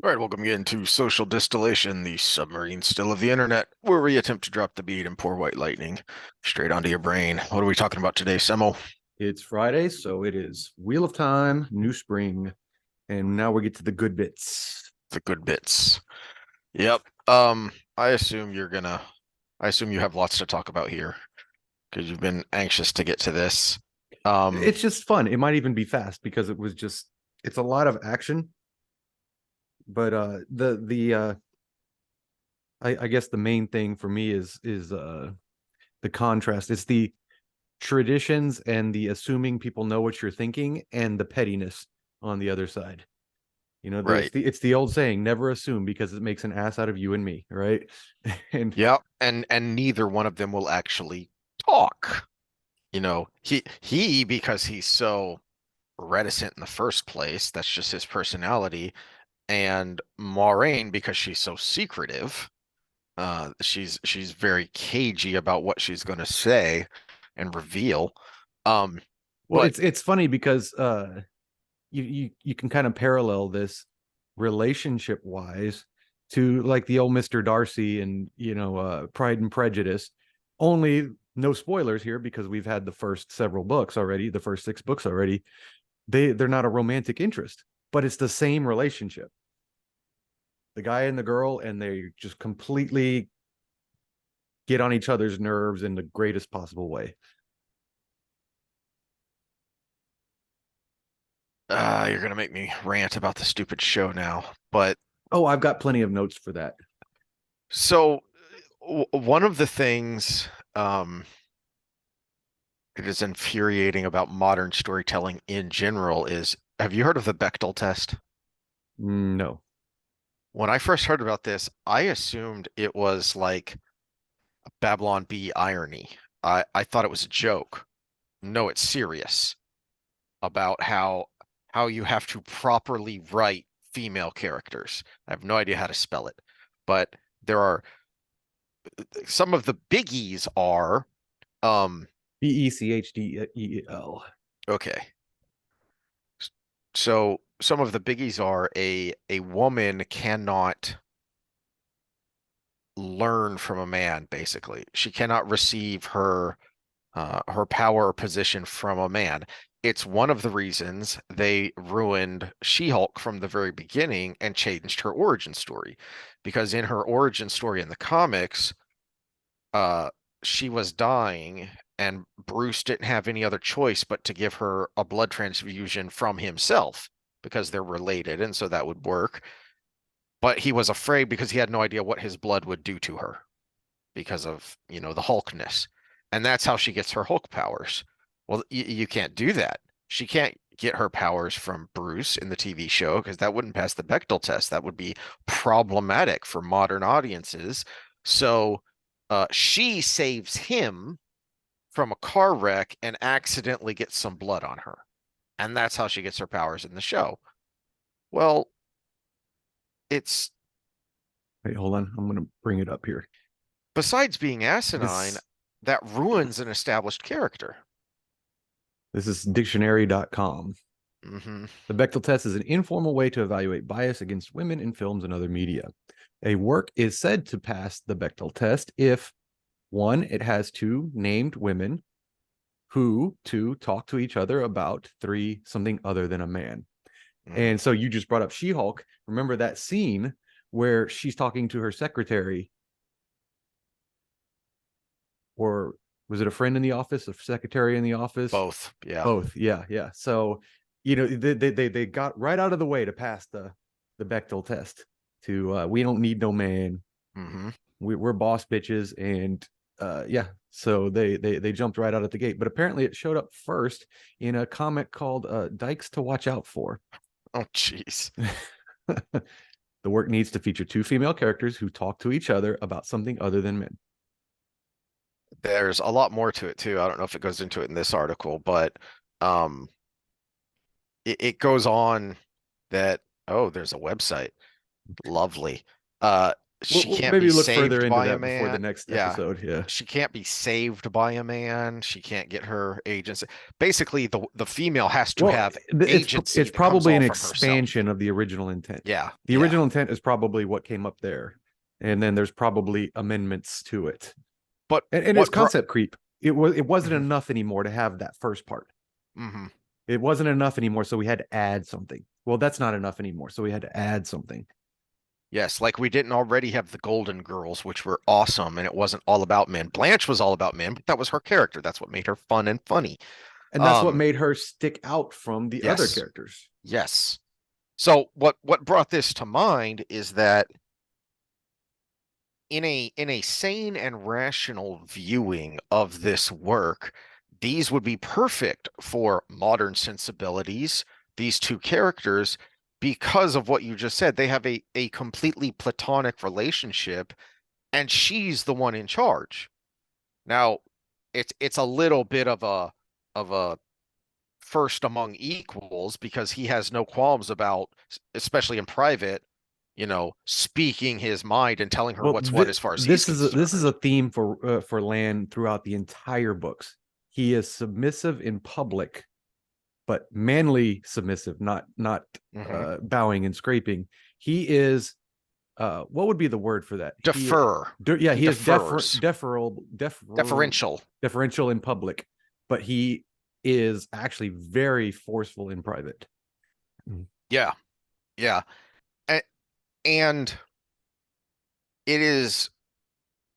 All right, welcome again to Social Distillation, the submarine still of the internet, where we attempt to drop the beat and pour white lightning straight onto your brain. What are we talking about today, Semo? It's Friday, so it is Wheel of Time, New Spring, and now we get to the good bits. The good bits. Yep. I assume I assume you have lots to talk about here because you've been anxious to get to this. Um, It's just fun. It might even be fast because it's a lot of action, but I guess the main thing for me is the contrast. It's the traditions and the assuming people know what you're thinking and the pettiness on the other side. right. It's the old saying, never assume because it makes an ass out of you and me, right? And Yep. And neither one of them will actually talk. He because he's so reticent in the first place, that's just his personality. And Moiraine, because she's so secretive, she's very cagey about what she's going to say and reveal. Um, well, but it's funny because you can kind of parallel this relationship wise to like the old Mr. Darcy and Pride and Prejudice. Only no spoilers here because we've had the first several books already, the first six books already. They're not a romantic interest, but it's the same relationship. The guy and the girl, and they just completely get on each other's nerves in the greatest possible way. you're gonna make me rant about the stupid show now. But Oh, I've got plenty of notes for that. so one of the things that is infuriating about modern storytelling in general is, have you heard of the Bechdel test? No. When I first heard about this, I assumed it was like Babylon Bee irony. I thought it was a joke. No, it's serious about how you have to properly write female characters. I have no idea how to spell it, but there are some of the biggies are Bechdel. okay. So some of the biggies are a woman cannot learn from a man, basically. She cannot receive her power or position from a man. It's one of the reasons they ruined She-Hulk from the very beginning and changed her origin story. Because in her origin story in the comics, uh, she was dying and Bruce didn't have any other choice but to give her a blood transfusion from himself because they're related, and so that would work. But he was afraid because he had no idea what his blood would do to her because of, the Hulkness. And that's how she gets her Hulk powers. Well, you can't do that. She can't get her powers from Bruce in the TV show because that wouldn't pass the Bechdel test. That would be problematic for modern audiences. So she saves him from a car wreck and accidentally gets some blood on her. And that's how she gets her powers in the show. Well, it's Wait, hold on. I'm going to bring it up here. besides being asinine, This that ruins an established character. this is dictionary.com. Hmm. The Bechdel test is an informal way to evaluate bias against women in films and other media. A work is said to pass the Bechdel test if one, it has two named women who two talk to each other about three, something other than a man. Mm. And so you just brought up She-Hulk. Remember that scene where she's talking to her secretary, or was it a friend in the office, a secretary in the office? Both. Yeah. Both. Yeah, yeah. So, they got right out of the way to pass the Bechdel test. To we don't need no man. Hmm. We're boss bitches, and yeah. So they jumped right out at the gate. But apparently, it showed up first in a comic called "Dykes to Watch Out For." Oh, jeez. The work needs to feature two female characters who talk to each other about something other than men. There's a lot more to it too. I don't know if it goes into it in this article, but um, it goes on that, oh, there's a website. Lovely. Uh, she can't be maybe look further saved into by a that before the man. next Yeah. episode. Yeah. She can't be saved by a man. She can't get her agency. Basically, the female has to Well, have it's agency that comes probably all an from herself. expansion of the original intent. Yeah, The yeah. original intent is probably what came up there, and then there's probably amendments to it. But And it's what brought concept creep. It wasn't Mhm, enough anymore to have that first part. mhm. It wasn't enough anymore, so we had to add something. Well, that's not enough anymore, so we had to add something. Yes, like we didn't already have the Golden Girls, which were awesome, and it wasn't all about men. Blanche was all about men, but that was her character. That's what made her fun and funny. And that's what Um, made her stick out from the other yes, characters. yes. So what brought this to mind is that in a sane and rational viewing of this work, these would be perfect for modern sensibilities, these two characters, because of what you just said. They have a completely platonic relationship, and she's the one in charge. Now, it's a little bit of a first among equals because he has no qualms about, especially in private, speaking his mind and telling her Well, what's what as far as he's this is concerned. a theme for Lan throughout the entire books. He is submissive in public, but manly submissive, not Hmm. bowing and scraping. He is what would be the word for that? Defer. Yeah, He he is defers. Deferential. deferential in public, but he is actually very forceful in private. Yeah, yeah. And it is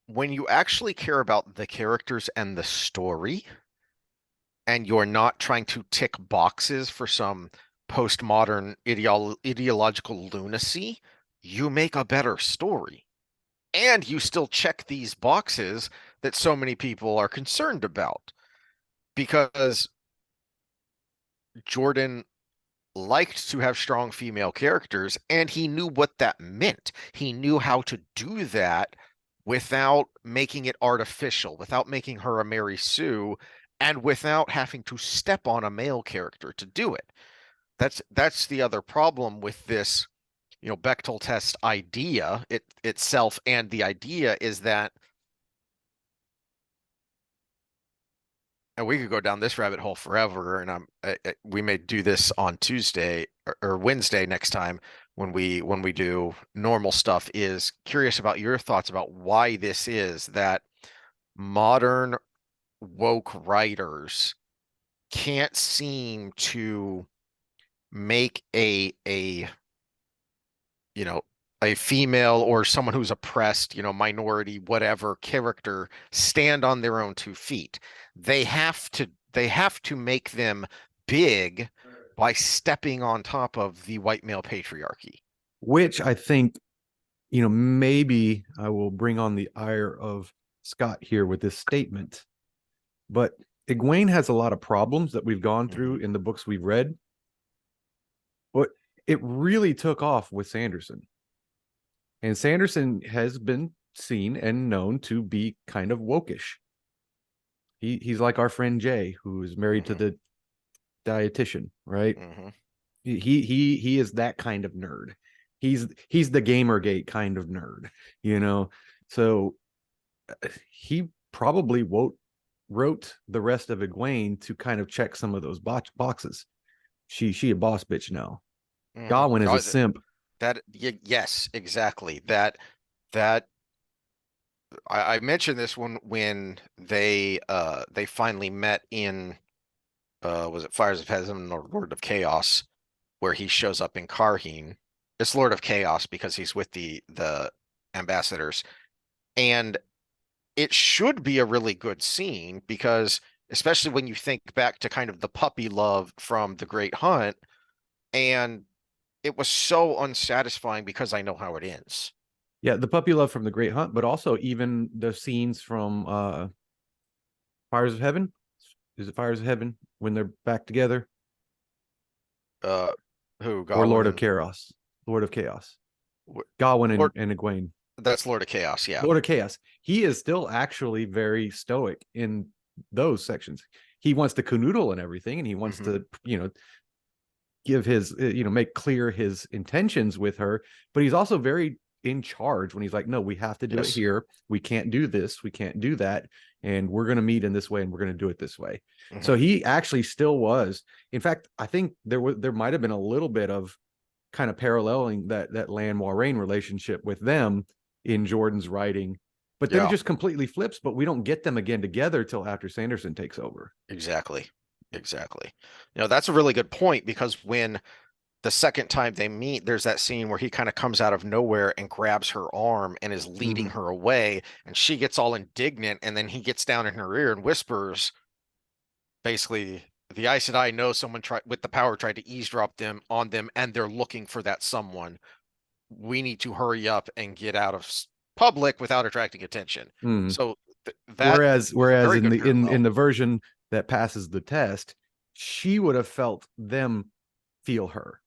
when you actually care about the characters and the story, and you're not trying to tick boxes for some postmodern ideological lunacy, you make a better story. And you still check these boxes that so many people are concerned about. Because Jordan liked to have strong female characters, and he knew what that meant. He knew how to do that without making it artificial, without making her a Mary Sue, and without having to step on a male character to do it. That's the other problem with this, Bechtel test idea itself, and the idea is that, and we could go down this rabbit hole forever, and we may do this on Tuesday or Wednesday next time when we do normal stuff. Is curious about your thoughts about why this is that modern woke writers can't seem to make a you know a female or someone who's oppressed, minority, whatever character stand on their own 2 feet. They have to make them big by stepping on top of the white male patriarchy. Which I think, maybe I will bring on the ire of Scott here with this statement, but Egwene has a lot of problems that we've gone through Mhm. in the books we've read, but it really took off with Sanderson. And Sanderson has been seen and known to be kind of wokish. He's like our friend Jay, who is married to Mhm. the dietitian, right? Mhm. He is that kind of nerd. He's the Gamergate kind of nerd, you know. So he probably wrote the rest of Egwene to kind of check some of those boxes. She a boss bitch now. Mhm. Gawain is a Oh, simp. yes, exactly. That I mentioned this when they finally met in, was it Fires of Heaven or Lord of Chaos, where he shows up in Karheen. It's Lord of Chaos because he's with the ambassadors. And it should be a really good scene because, especially when you think back to kind of the puppy love from The Great Hunt, and it was so unsatisfying because I know how it ends. Yeah, the puppy love from the Great Hunt, but also even the scenes from Fires of Heaven. Is it Fires of Heaven when they're back together? Uh, who, Or Gawain Lord of and Chaos? Lord of Chaos. Gawain Lord? and Egwene. That's Lord of Chaos, yeah. Lord of Chaos. He is still actually very stoic in those sections. He wants to canoodle and everything, and he wants Hmm. to, give his, make clear his intentions with her. But he's also very in charge when he's like, no, we have to do it Yes. here. We can't do this. We can't do that. And we're going to meet in this way and we're going to do it this way. So Hmm. he actually still was. In fact, I think there might have been a little bit of kind of paralleling that Lan Moiraine relationship with them in Jordan's writing. But then it Yeah, just completely flips, but we don't get them again together till after Sanderson takes over. exactly. Exactly. That's a really good point because when the second time they meet, there's that scene where he kind of comes out of nowhere and grabs her arm and is leading Mm-hmm. her away, and she gets all indignant, and then he gets down in her ear and whispers, basically, the Aes Sedai know someone tried with the power tried to eavesdrop them on them, and they're looking for that someone. We need to hurry up and get out of public without attracting attention. Mm-hmm. So that is a Whereas very in good in parallel. the version that passes the test, she would have felt them feel her.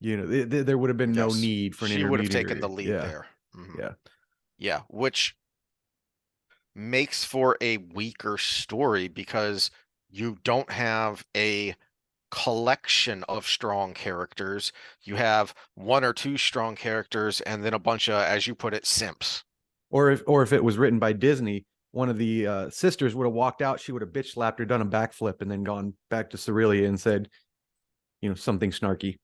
There would have been no Yes, need for an she would have taken the intermediary. lead Yeah, there. Mhm. yeah. Yeah, which makes for a weaker story because you don't have a collection of strong characters. You have one or two strong characters and then a bunch of, as you put it, simps. Or if it was written by Disney, one of the sisters would have walked out. She would have bitch slapped her, done a backflip, and then gone back to Cerelia and said, something snarky.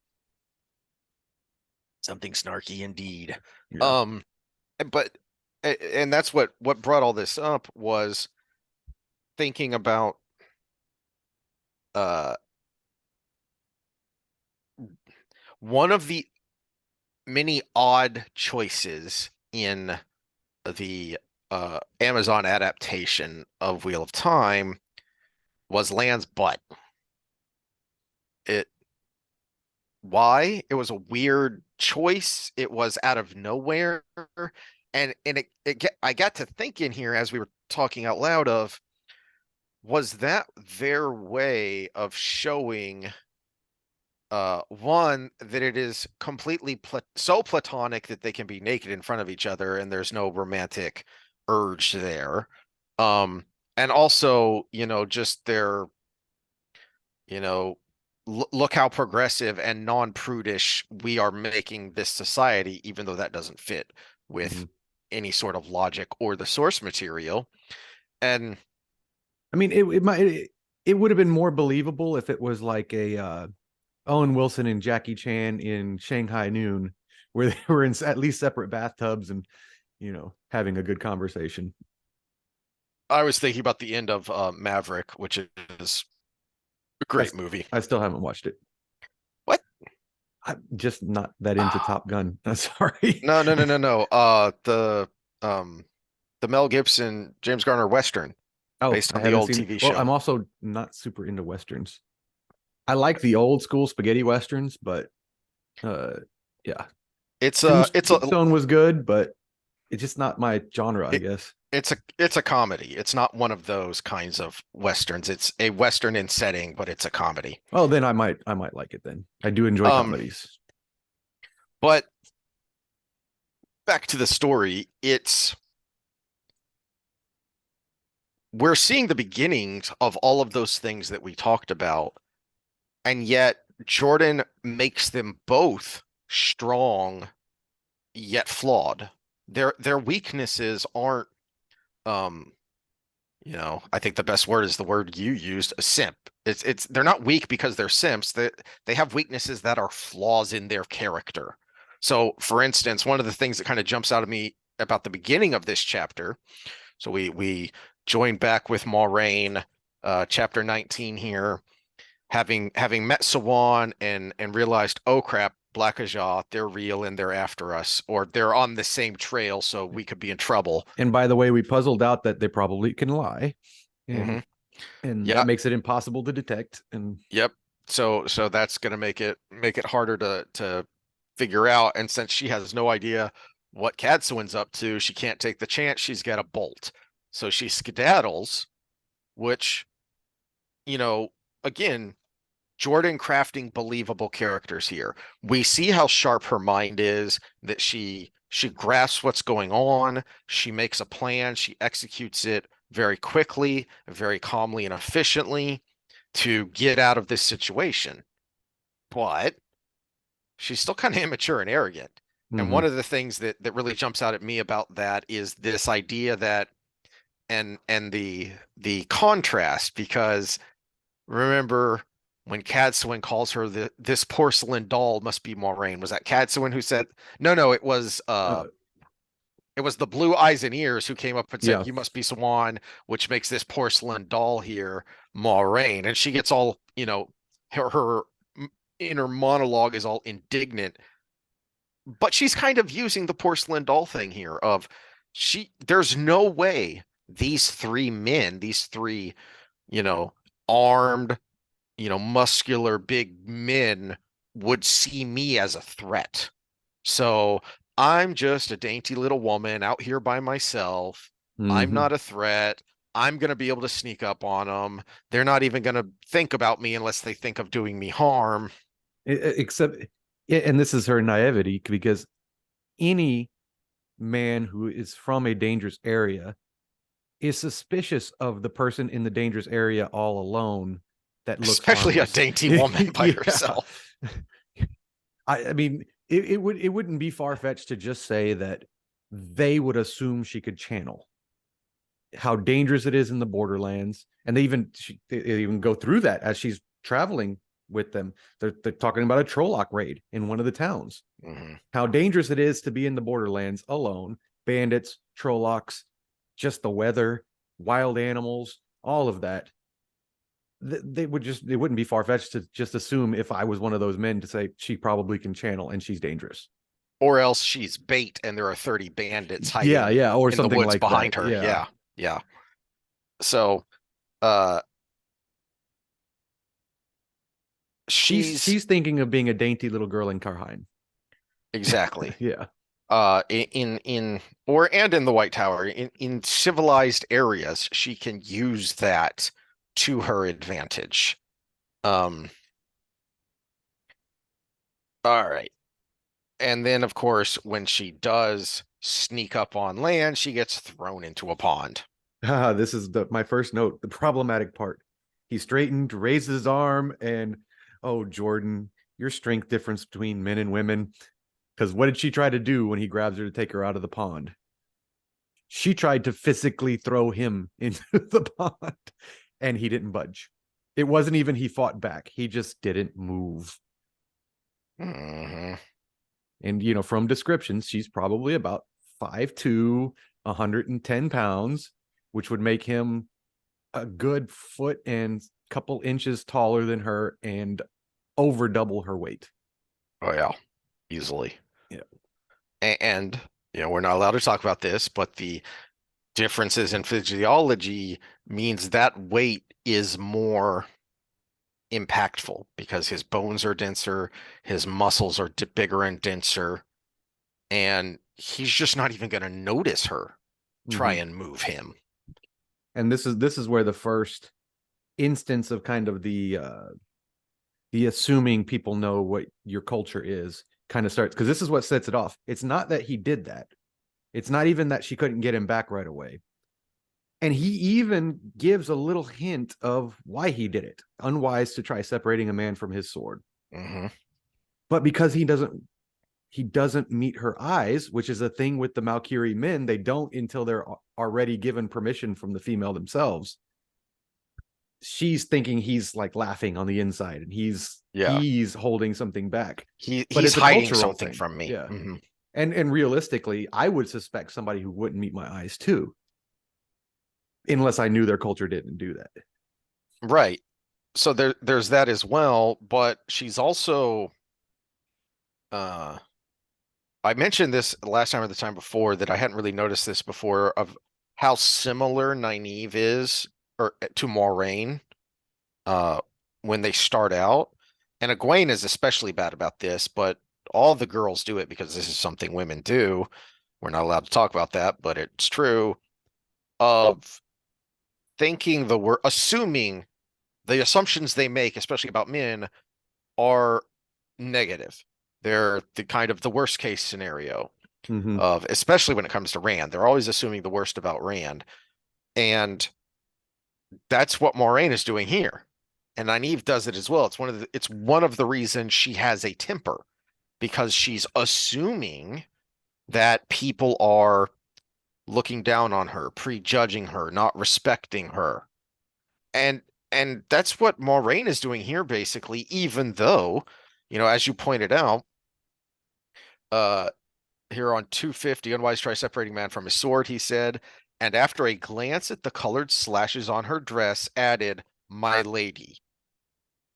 Something snarky indeed. Yeah. Um, but and that's what brought all this up was thinking about uh one of the many odd choices in the Amazon adaptation of Wheel of Time was Lan's butt. It Why? It was a weird choice. It was out of nowhere. I got to thinking here as we were talking out loud of, was that their way of showing one, that it is completely so platonic that they can be naked in front of each other and there's no romantic urge there. And also, just their, you know, look how progressive and non-prudish we are making this society, even though that doesn't fit with Mhm. any sort of logic or the source material. And I mean, it would have been more believable if it was like a Owen Wilson and Jackie Chan in Shanghai Noon, where they were in at least separate bathtubs and having a good conversation. I was thinking about the end of Maverick, which is a I great movie. I still haven't watched it. What? I'm just not that into Top Gun. I'm sorry. No, no, no, no, no. Um the Mel Gibson, James Garner Western Oh, based I on the haven't old seen it. TV Well, I'm show. also not super into westerns. I like the old school spaghetti westerns, but uh yeah. It's a Tombstone was good, but it's just not my genre, I it, guess. it's a comedy. It's not one of those kinds of westerns. It's a western in setting, but it's a comedy. Oh, then I might like it then. I do enjoy Um, comedies. but back to the story, we're seeing the beginnings of all of those things that we talked about, and yet Jordan makes them both strong yet flawed. Their weaknesses aren't um I think the best word is the word you used, a simp. It's they're not weak because they're simps. They have weaknesses that are flaws in their character. So, for instance, one of the things that kind of jumps out of me about the beginning of this chapter, so we join back with Moiraine, chapter 19 here, having met Sawan and realized, oh crap, Blackajah, they're real and they're after us, or they're on the same trail, so we could be in trouble. And by the way, we puzzled out that they probably can lie, and Hmm. that Yeah. makes it impossible to detect. And Yep. So that's gonna make it harder to figure out. And since she has no idea what Cadsuan's up to, she can't take the chance. She's got a bolt. So she skedaddles, which, you know, again, Jordan crafting believable characters here. We see how sharp her mind is, that she grasps what's going on, she makes a plan, she executes it very quickly, very calmly and efficiently to get out of this situation. But she's still kind of immature and arrogant. And Mm-hmm. one of the things that really jumps out at me about that is this idea that and the contrast, because remember when Cadsuin calls her this porcelain doll must be Moiraine. Was that Cadsuin who said no, Uh, it was the blue eyes and ears who came up and said, yeah. "You must be Swan," which makes this porcelain doll here Moiraine. And she gets all, her inner monologue is all indignant, but she's kind of using the porcelain doll thing here of there's no way these three men, these three, you know, armed, muscular big men would see me as a threat. So I'm just a dainty little woman out here by myself. I'm Mm-hmm. not a threat. I'm going to be able to sneak up on them. They're not even going to think about me unless they think of doing me harm. Except, and this is her naivety, because any man who is from a dangerous area is suspicious of the person in the dangerous area all alone that looks Especially a harmless. dainty woman by Yeah. herself. I mean, it wouldn't be far fetched to just say that they would assume she could channel how dangerous it is in the borderlands, and they even go through that as she's traveling with them. They're talking about a Trolloc raid in one of the towns. Mhm. How dangerous it is to be in the borderlands alone, bandits, Trollocs, just the weather, wild animals, all of that. They wouldn't be far-fetched to just assume, if I was one of those men, to say she probably can channel and she's dangerous. Or else she's bait and there are 30 bandits Yeah, hiding yeah, or in the something woods like that. behind her. Yeah. Yeah. Yeah. So, uh, she's She's thinking of being a dainty little girl in Karheim. exactly. Yeah. In or and in the White Tower, in civilized areas, she can use that to her advantage. Um, all right. And then of course, when she does sneak up on land, she gets thrown into a pond. This is my first note, the problematic part. He straightened, raised his arm, and oh, Jordan, your strength difference between men and women. Because what did she try to do when he grabs her to take her out of the pond? She tried to physically throw him into the pond, and he didn't budge. It wasn't even he fought back, he just didn't move. Hmm. And, from descriptions, she's probably about 5'2", 110 pounds, which would make him a good foot and couple inches taller than her and over double her weight. Oh yeah, easily. Yeah. And we're not allowed to talk about this, but the differences in physiology means that weight is more impactful because his bones are denser, his muscles are bigger and denser, and he's just not even going to notice her try Mm-hmm. and move him. And this is where the first instance of kind of the assuming people know what your culture is kind of starts, because this is what sets it off. It's not that he did that. It's not even that she couldn't get him back right away. And he even gives a little hint of why he did it. Unwise to try separating a man from his sword. Hmm. But because he doesn't meet her eyes, which is a thing with the Malkerie men. They don't until they're already given permission from the female themselves. She's thinking he's like laughing on the inside, and he's Yeah, he's holding something back. But he's it's a hiding cultural something thing. from me. Yeah. Hmm. And realistically, I would suspect somebody who wouldn't meet my eyes too, unless I knew their culture didn't do that. Right. So there's that as well, but she's also uh I mentioned this last time or the time before that I hadn't really noticed this before of how similar Nynaeve is or to Moiraine uh when they start out. And Egwene is especially bad about this, but all the girls do it because this is something women do. We're not allowed to talk about that, but it's true of thinking assuming the assumptions they make, especially about men, are negative. They're the kind of the worst case scenario Mm-hmm. of, especially when it comes to Rand. They're always assuming the worst about Rand. And that's what Moiraine is doing here. And Nynaeve does it as well. It's one of the reasons she has a temper because she's assuming that people are looking down on her, prejudging her, not respecting her. And and that's what Moiraine is doing here, basically, even though, as you pointed out, uh here on 250, unwise try separating man from his sword, he said, and after a glance at the colored slashes on her dress, added, my lady.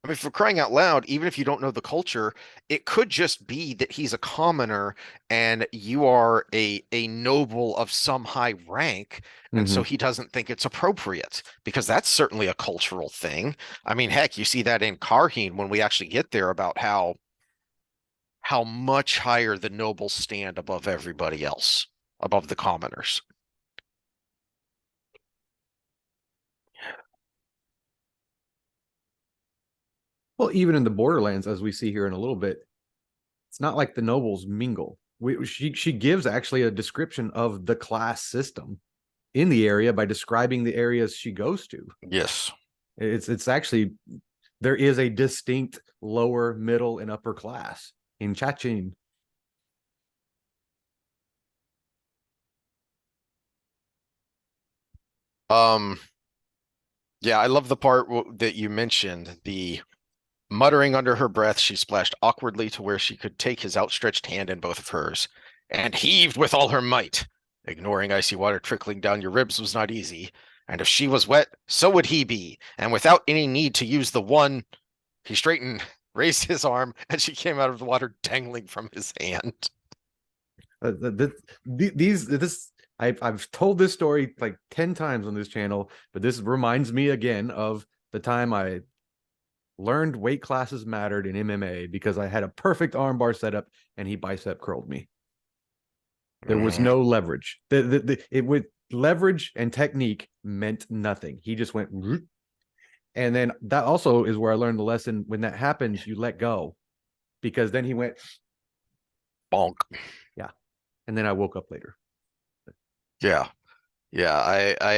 I mean, for crying out loud, even if you don't know the culture, it could just be that he's a commoner and you are a noble of some high rank, and so Hmm. he doesn't think it's appropriate because that's certainly a cultural thing. I mean, heck, you see that in Karheen when we actually get there about how much higher the nobles stand above everybody else, above the commoners. Well, even in the Borderlands, as we see here in a little bit, it's not like the nobles mingle. She gives actually a description of the class system in the area by describing the areas she goes to. Yes. It's actually there is a distinct lower, middle, and upper class in Chachin. Um, yeah, I love the part that you mentioned, the muttering under her breath, she splashed awkwardly to where she could take his outstretched hand in both of hers, and heaved with all her might. Ignoring icy water trickling down your ribs was not easy, and if she was wet, so would he be, and without any need to use the one, he straightened, raised his arm, and she came out of the water dangling from his hand. These this I've told this story like 10 times on this channel, but this reminds me again of the time I learned weight classes mattered in MMA because I had a perfect armbar setup and he bicep curled me. There was Mhm. no leverage. It would leverage and technique meant nothing. He just went, and then that also is where I learned the lesson. When that happens, you let go because then he went, Bonk. yeah. And then I woke up later. Yeah. Yeah,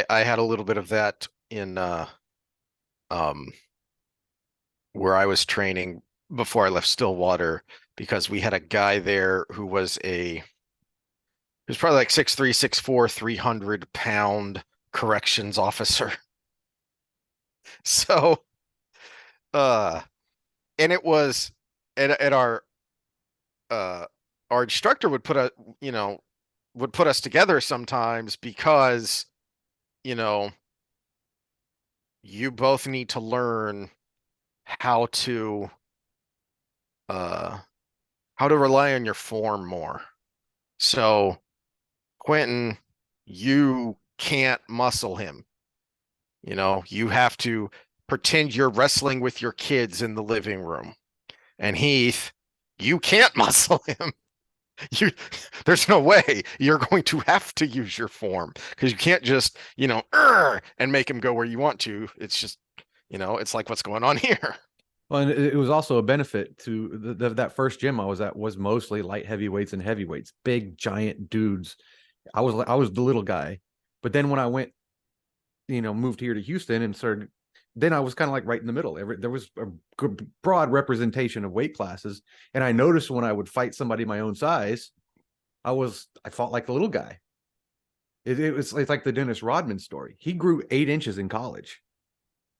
I had a little bit of that in um where I was training before I left Stillwater because we had a guy there he was probably like 6'3", 6'4", 300 pound corrections officer. So uh and it was at uh our instructor would you know would put us together sometimes because, you know, you both need to learn how to uh how to rely on your form more. So, Quentin, you can't muscle him. You have to pretend you're wrestling with your kids in the living room. And Heath, you can't muscle him. You, there's no way you're going to have to use your form because you can't just, and make him go where you want to. It's just, it's like what's going on here. Well, and it was also a benefit to that first gym I was at was mostly light heavyweights and heavyweights, big giant dudes. I was the little guy, but then when I went, moved here to Houston and started, then I was kind of like right in the middle. There was a good, broad representation of weight classes, and I noticed when I would fight somebody my own size, I fought like the little guy. It's like the Dennis Rodman story. He grew 8 inches in college.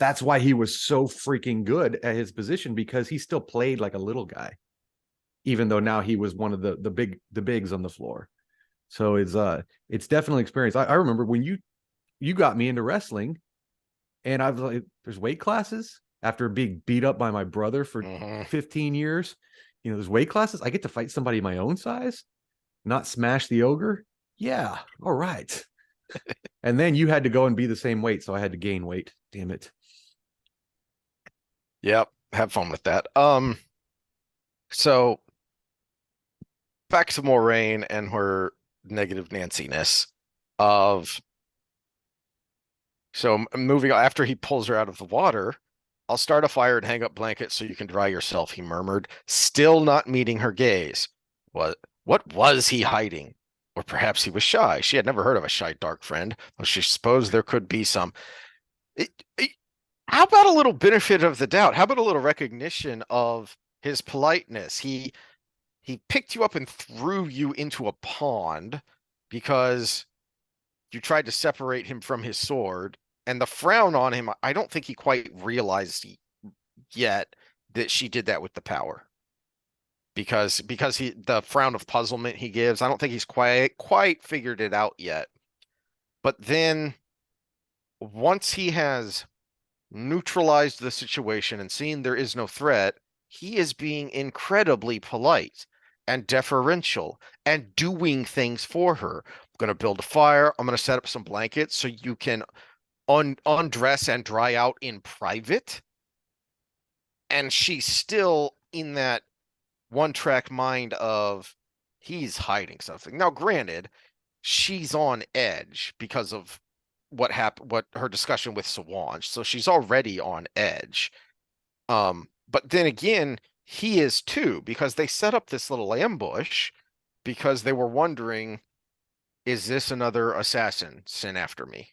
That's why he was so freaking good at his position because he still played like a little guy, even though now he was one of the bigs on the floor. So it's definitely experience. I remember when you got me into wrestling, and I was like, there's weight classes after being beat up by my brother for Mhm. 15 years. There's weight classes. I get to fight somebody my own size, not smash the ogre. Yeah, all right. And then you had to go and be the same weight, so I had to gain weight. Damn it. Yep. Have fun with that. So back to Moraine and her negative Nancy-ness of so moving on, after he pulls her out of the water, I'll start a fire and hang up blankets so you can dry yourself, he murmured, still not meeting her gaze. What was he hiding? Or perhaps he was shy. She had never heard of a shy dark friend, though she supposed there could be some. It- how about a little benefit of the doubt? How about a little recognition of his politeness? he picked you up and threw you into a pond because you tried to separate him from his sword. And the frown on him, I don't think he quite realized yet that she did that with the power. Because he the frown of puzzlement he gives, I don't think he's quite figured it out yet. But then once he has neutralized the situation and seen there is no threat, he is being incredibly polite and deferential and doing things for her. I'm going to build a fire. I'm going to set up some blankets so you can undress and dry out in private. And she's still in that one track mind of he's hiding something. Now, granted, she's on edge because of what happened, what her discussion with Sawange. So she's already on edge. But then again, he is too, because they set up this little ambush because they were wondering, is this another assassin sent after me?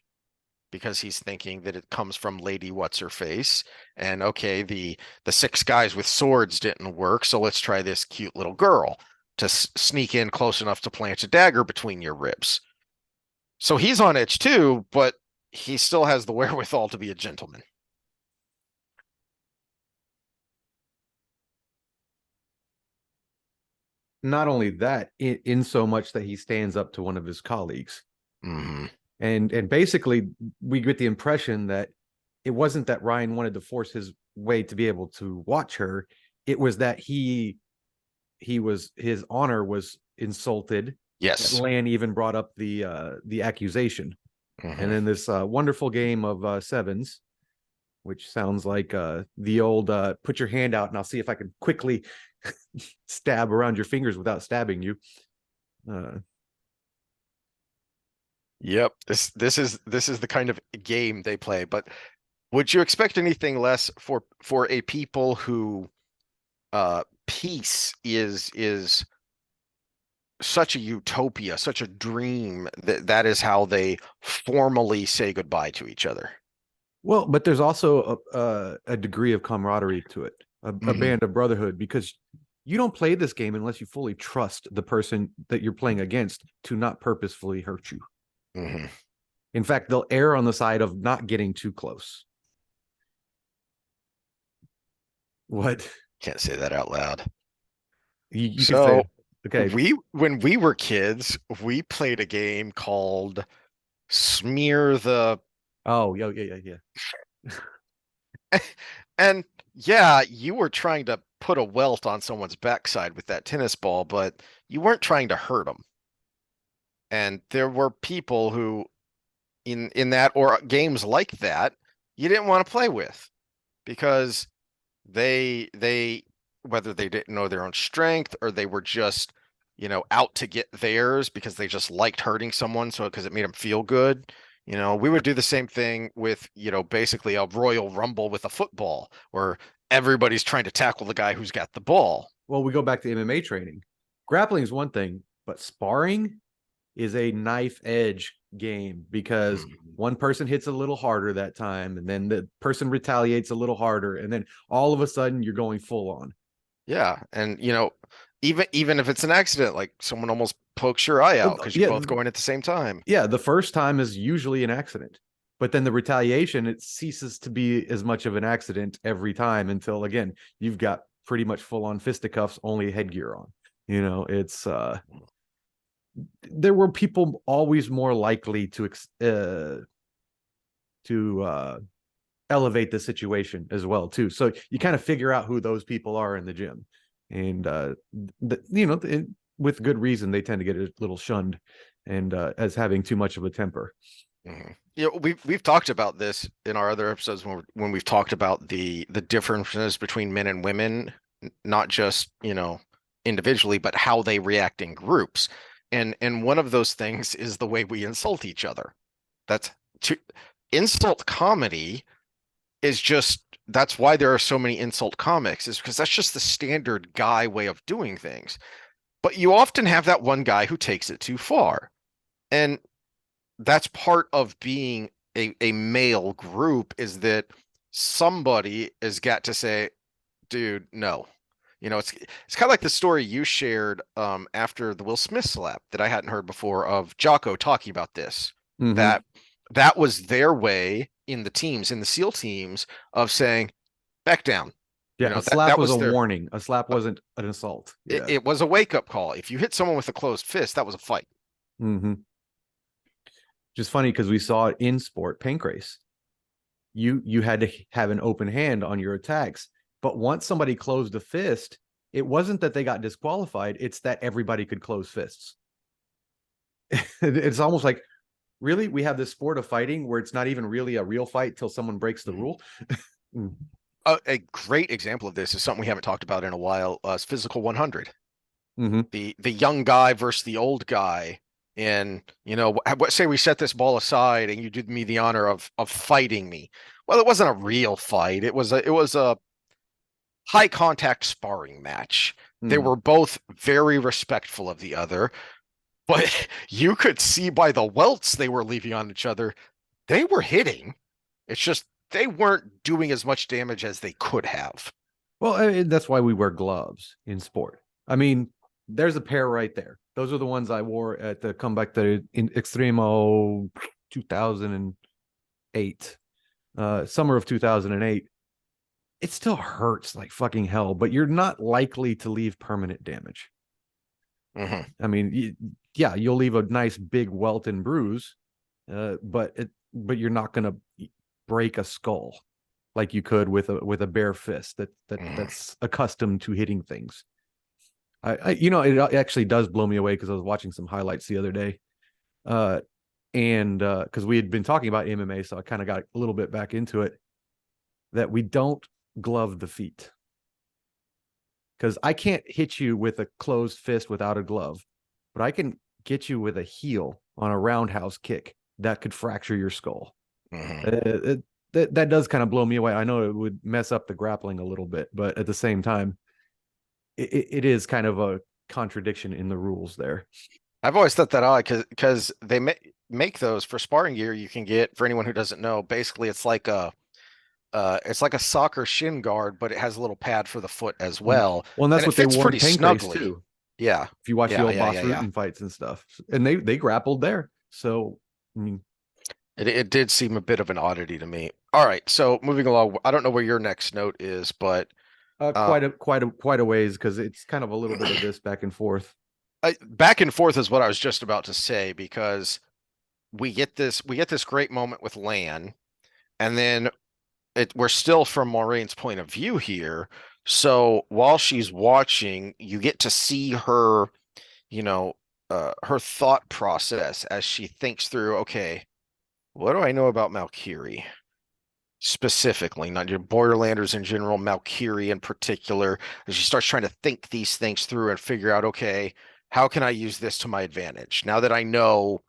Because he's thinking that it comes from Lady What's Her Face, and okay, the six guys with swords didn't work, so let's try this cute little girl to sneak in close enough to plant a dagger between your ribs. So he's on edge too, but he still has the wherewithal to be a gentleman. Not only that, in so much that he stands up to one of his colleagues. Mm-hmm. And basically we get the impression that it wasn't that Ryan wanted to force his way to be able to watch her. It was that his honor was insulted. Yes. Lan even brought up the accusation. And Mm-hmm. then this wonderful game of sevens, which sounds like the old put your hand out and I'll see if I can quickly stab around your fingers without stabbing you. Yep. This is the kind of game they play. But would you expect anything less for a people who peace is such a utopia, such a dream that that is how they formally say goodbye to each other. Well, but there's also a degree of camaraderie to it, a Mm-hmm. band of brotherhood, because you don't play this game unless you fully trust the person that you're playing against to not purposefully hurt you. Mm-hmm. In fact, they'll err on the side of not getting too close. What? Can't say that out loud. You could say, So okay, when we were kids, we played a game called Smear the oh, yeah, yeah, yeah, yeah. and yeah, you were trying to put a welt on someone's backside with that tennis ball, but you weren't trying to hurt them. And there were people who in that or games like that you didn't want to play with because they whether they didn't know their own strength or they were just out to get theirs because they just liked hurting someone so because it made them feel good. We would do the same thing with basically a Royal Rumble with a football where everybody's trying to tackle the guy who's got the ball. Well, we go back to MMA training. Grappling is one thing, but sparring is a knife edge game because Mhm. one person hits a little harder that time and then the person retaliates a little harder and then all of a sudden you're going full on. Yeah, and even if it's an accident, like someone almost pokes your eye out Well, because you're yeah, both going at the same time. yeah, the first time is usually an accident. But then the retaliation, it ceases to be as much of an accident every time until again, you've got pretty much full on fisticuffs, only headgear on. It's there were people always more likely to elevate the situation as well too. So you kind of figure out who those people are in the gym, and with good reason they tend to get a little shunned and as having too much of a temper. Mhm. We've talked about this in our other episodes when we've talked about the differences between men and women, not just, individually, but how they react in groups. And one of those things is the way we insult each other. That's to insult comedy is just that's why there are so many insult comics, is because that's just the standard guy way of doing things. But you often have that one guy who takes it too far. And that's part of being a male group is that somebody has got to say, dude, no, It's kind of like the story you shared after the Will Smith slap that I hadn't heard before of Jocko talking about this. Mm-hmm. That that was their way in the teams, in the SEAL teams, of saying, back down. Yeah, a That slap that was a was their warning. A slap uh, wasn't an assault. it, Yeah. it was a wake-up call. If you hit someone with a closed fist, that was a fight. Mm-hmm. Just funny because we saw it in sport pancrase. You had to have an open hand on your attacks, but once somebody closed a fist, it wasn't that they got disqualified, it's that everybody could close fists. It's almost like, really, we have this sport of fighting where it's not even really a real fight till someone breaks the rule. Mm. A great example of this is something we haven't talked about in a while. Is Physical 100. Mm-hmm. The young guy versus the old guy. And what say we set this ball aside and you did me the honor of fighting me. Well, it wasn't a real fight. It was a high contact sparring match. They Mm-hmm. were both very respectful of the other, but you could see by the welts they were leaving on each other, they were hitting. It's just they weren't doing as much damage as they could have. Well, I mean, that's why we wear gloves in sport. I mean, there's a pair right there. Those are the ones I wore at the comeback to in Extremo 2008, summer of 2008. It still hurts like fucking hell, but you're not likely to leave permanent damage. Mhm. I mean, yeah, you'll leave a nice big welt and bruise, but you're not going to break a skull like you could with a bare fist Mhm. that's accustomed to hitting things. It actually does blow me away because I was watching some highlights the other day, and because we had been talking about MMA, so I kind of got a little bit back into it. That we don't glove the feet because I can't hit you with a closed fist without a glove, but I can get you with a heel on a roundhouse kick that could fracture your skull. Mhm. That does kind of blow me away. I know it would mess up the grappling a little bit, but at the same time, it is kind of a contradiction in the rules there. I've always thought that odd because they make those for sparring gear you can get for anyone who doesn't know. Basically, it's like a soccer shin guard, but it has a little pad for the foot as Mm. well, Well, and and that's it what they fits wore in pretty Pancrase snugly. too. Yeah, If you watch the yeah, old yeah, Boss yeah, yeah. Rutan fights and stuff, and they grappled there. So, I mean, It did seem a bit of an oddity to me. All right, so moving along, I don't know where your next note is, but uh, quite a ways because it's kind of a little bit of this back and forth. back and forth is what I was just about to say because we get this great moment with Lan, and then we're still from Moiraine's point of view here. So while she's watching, you get to see her, you know, her thought process as she thinks through, okay, what do I know about Malkerie specifically, not your Borderlanders in general, Malkerie in particular, as she starts trying to think these things through and figure out, okay, how can I use this to my advantage? Now that I know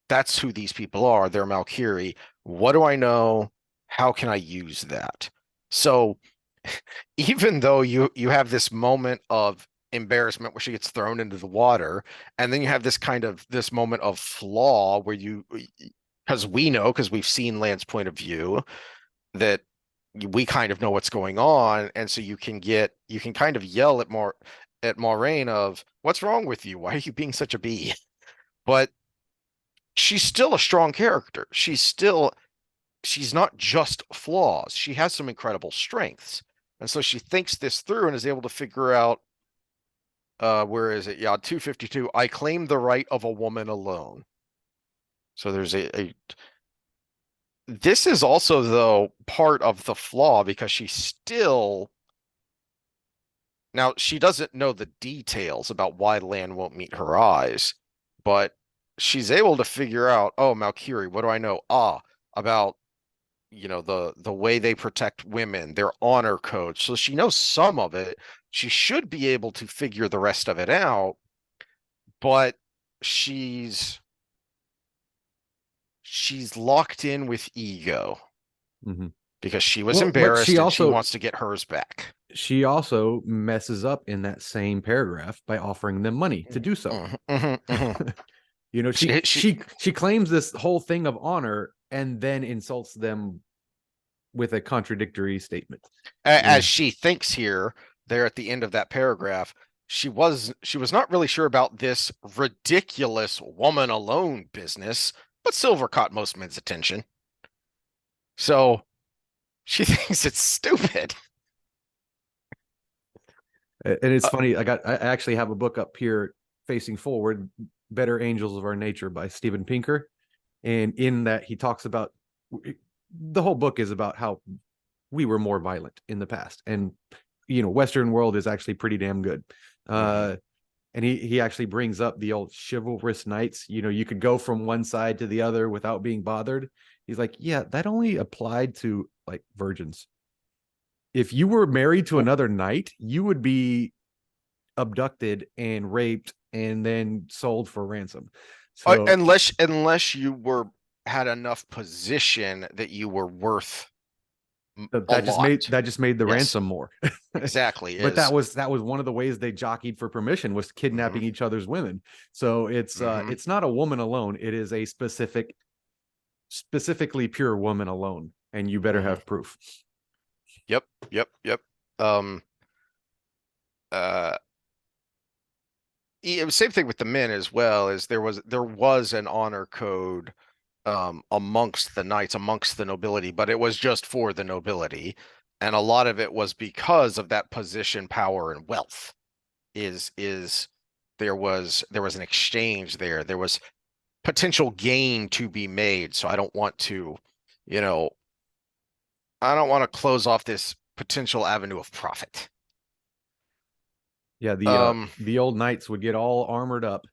that's who these people are, they're Malkerie, what do I know? How can I use that? So even though you have this moment of embarrassment where she gets thrown into the water, and then you have this moment of flaw where because we know, because we've seen Lan's point of view, that we kind of know what's going on, and so you can kind of yell at Moiraine of what's wrong with you? Why are you being such a bee? But she's still a strong character. She's not just flaws. She has some incredible strengths. And so she thinks this through and is able to figure out where is it? Yeah, 252. I claim the right of a woman alone. So there's a this is also though part of the flaw because now she doesn't know the details about why Lan won't meet her eyes, but she's able to figure out, oh, Malkerie, what do I know? About the way they protect women, their honor code. So she knows some of it. She should be able to figure the rest of it out, but she's she's locked in with ego Mhm. because she was Well, but embarrassed and she wants to get hers back. she also messes up in that same paragraph by offering them money to do so. Mhm, mhm, mhm. She She claims this whole thing of honor and then insults them with a contradictory statement. as Mm. she thinks here there at the end of that paragraph, she was not really sure about this ridiculous woman alone business, but silver caught most men's attention. So she thinks it's stupid. And it's Uh, funny. I actually have a book up here facing forward, Better Angels of Our Nature by Steven Pinker. And in that he talks about the whole book is about how we were more violent in the past. And Western world is actually pretty damn good. mhm. And he actually brings up the old chivalrous knights. You could go from one side to the other without being bothered. He's like, yeah, that only applied to like virgins. If you were married to another knight, you would be abducted and raped and then sold for ransom. So Unless you were had enough position that you were worth a lot. that just made the Yes, ransom more. exactly. But Is that was one of the ways they jockeyed for permission, was hmm kidnapping each other's women. So hmm it's not a woman alone, it is a specifically pure woman alone, and you better hmm have proof. Yep, yep, yep. Um, uh, same thing with the men as well. Is there was an honor code amongst the knights, amongst the nobility, but it was just for the nobility, and a lot of it was because of that position, power, and wealth. Is there was an exchange there. There was potential gain to be made. So you know, I don't want to close off this potential avenue of profit. Yeah, Um, the old knights would get all armored up.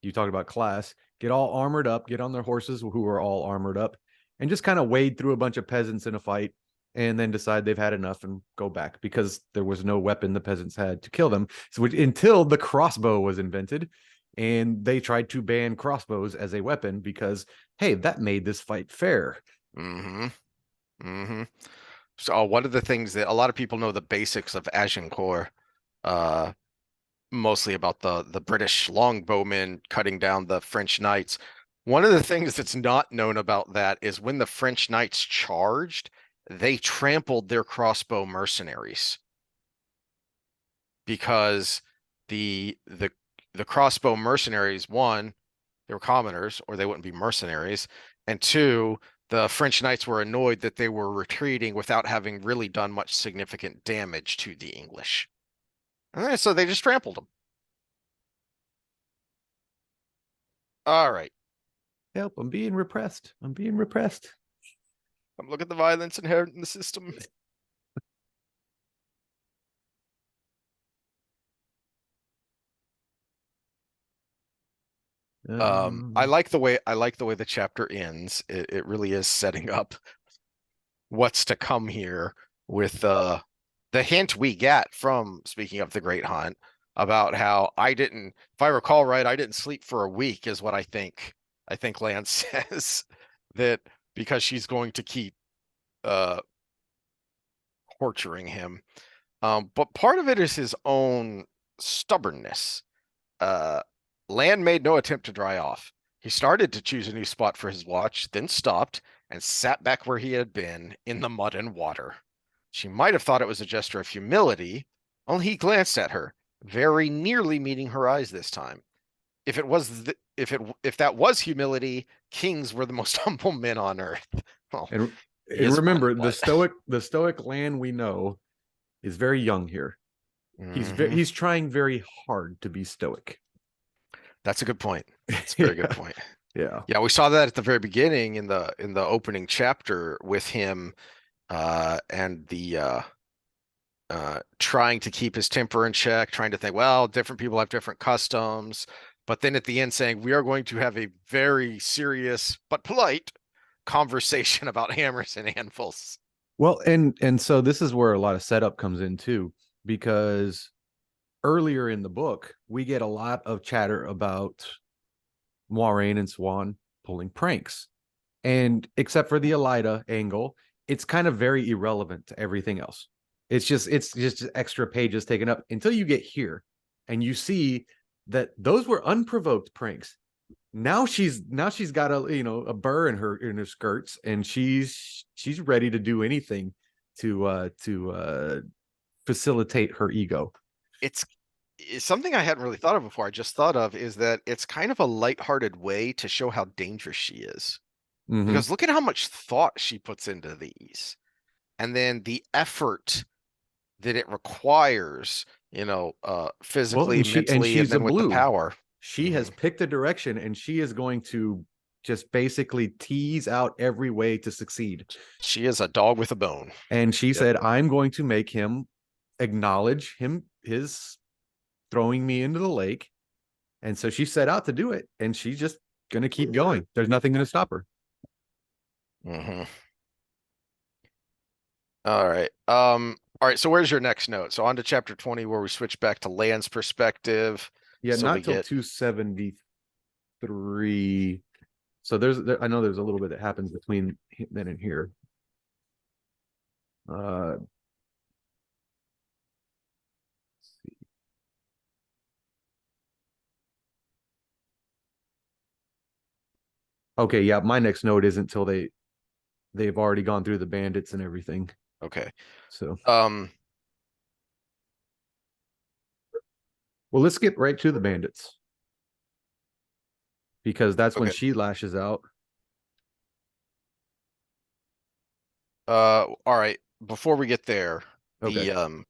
You talked about class, get all armored up, get on their horses who were all armored up, and just kind of wade through a bunch of peasants in a fight, and then decide they've had enough and go back, because there was no weapon the peasants had to kill them. So until the crossbow was invented, and they tried to ban crossbows as a weapon because, hey, that made this fight fair. hmm hmm So one of the things that a lot of people know the basics of Agincourt, uh, mostly about the British longbowmen cutting down the French knights. One of the things that's not known about that is when the French knights charged, they trampled their crossbow mercenaries because the crossbow mercenaries, one, they were commoners or they wouldn't be mercenaries, and two, the French knights were annoyed that they were retreating without having really done much significant damage to the English. And so they just trampled them. All right. Help! I'm being repressed. I'm being repressed. Look at the violence inherent in the system. I Um, like the way the chapter ends. It really is setting up what's to come here with the hint we get from, speaking of the Great Hunt, about how if I recall right, I didn't sleep for a week is what I think Lance says, that because she's going to keep uh torturing him. But part of it is his own stubbornness. Uh, Land made no attempt to dry off. He started to choose a new spot for his watch, then stopped and sat back where he had been in the mud and water. She might have thought it was a gesture of humility, only he glanced at her, very nearly meeting her eyes this time. If that was humility, kings were the most humble men on earth. Well, and he and is one, remember, but the stoic Land we know is very young here. Mhm. He's trying very hard to be stoic. That's a good point. That's a very good Yeah, point. yeah. Yeah, we saw that at the very beginning in the opening chapter with him and the trying to keep his temper in check, trying to think, well, different people have different customs, but then at the end saying, we are going to have a very serious but polite conversation about hammers and anvils. Well, and so this is where a lot of setup comes in too, because earlier in the book we get a lot of chatter about Moiraine and Swan pulling pranks, and except for the Elida angle, it's kind of very irrelevant to everything else. It's just extra pages taken up until you get here, and you see that those were unprovoked pranks. Now she's got a burr in her skirts, and she's ready to do anything to facilitate her ego. It's it's something I hadn't really thought of before. I just thought of is that it's kind of a lighthearted way to show how dangerous she is. Mm-hmm. Because look at how much thought she puts into these. And then the effort that it requires, Well, physically, and mentally, and she's a then with the blue. power. She Hmm. has picked a direction, and she is going to just basically tease out every way to succeed. She is a dog with a bone. And she Yep. said, "I'm going to make him acknowledge his throwing me into the lake." And so she set out to do it, and she's just going to keep going. There's nothing going to stop her. Hmm. All right. All right. So where's your next note? So on to chapter 20, where we switch back to Lan's perspective. Yeah, So we not till get 273. So I know there's a little bit that happens between then and here. Uh, okay, yeah, my next note isn't until they've already gone through the bandits and everything. okay. So, Um, well, let's get right to the bandits because that's when okay. she lashes out. All right. Before we get there, Okay. the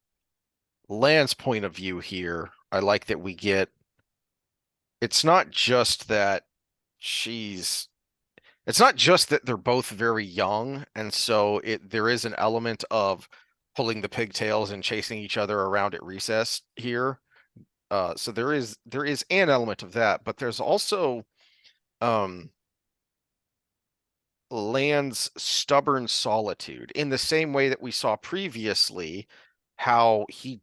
Lan's point of view here, I like that we get it's not just that she's it's not just that they're both very young, and so there is an element of pulling the pigtails and chasing each other around at recess here. So there is an element of that, but there's also um Lan's stubborn solitude in the same way that we saw previously how he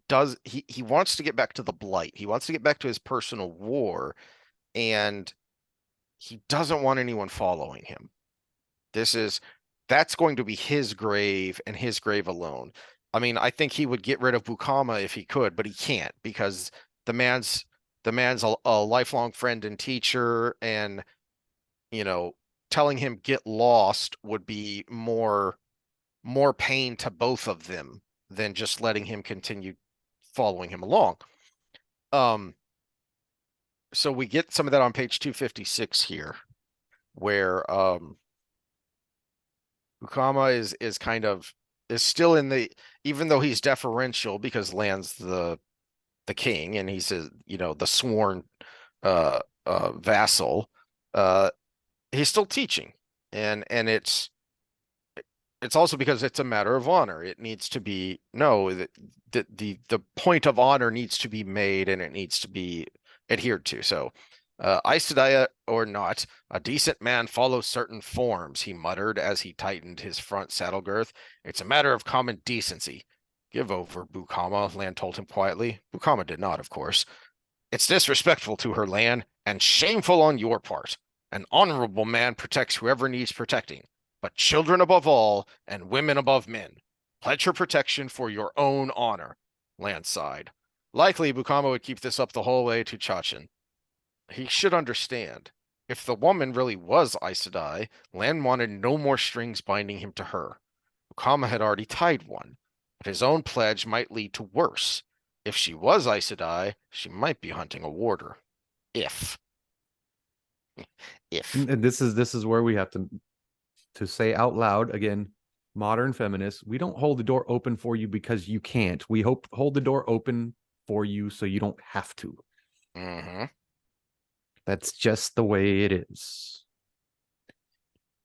wants to get back to the blight. He wants to get back to his personal war, and he doesn't want anyone following him. This is that's going to be his grave and his grave alone. I mean, I think he would get rid of Bukama if he could, but he can't because the man's the man's a lifelong friend and teacher, and you know, telling him get lost would be more pain to both of them than just letting him continue following him along. Um, so we get some of that on page 256 here, where Ukama is kind of is still in the even though he's deferential because Lan's the king and he's the sworn vassal, uh he's still teaching. And it's also because it's a matter of honor. It needs to be no the point of honor needs to be made and it needs to be adhered to. So, Aes Sedai or not, a decent man follows certain forms, he muttered as he tightened his front saddle girth. It's a matter of common decency. Give over, Bukama, Lan told him quietly. Bukama did not, of course. It's disrespectful to her, Lan, and shameful on your part. An honorable man protects whoever needs protecting, but children above all and women above men. Pledge her protection for your own honor. Lan sighed. Likely, Bukama would keep this up the whole way to Chachin. He should understand. If the woman really was Aes Sedai, Lan wanted no more strings binding him to her. Bukama had already tied one, but his own pledge might lead to worse. If she was Aes Sedai, she might be hunting a warder. If. If. And this is where we have to say out loud again, modern feminists, we don't hold the door open for you because you can't. We hold the door open for you so you don't have to. Mm-hmm. That's just the way it is.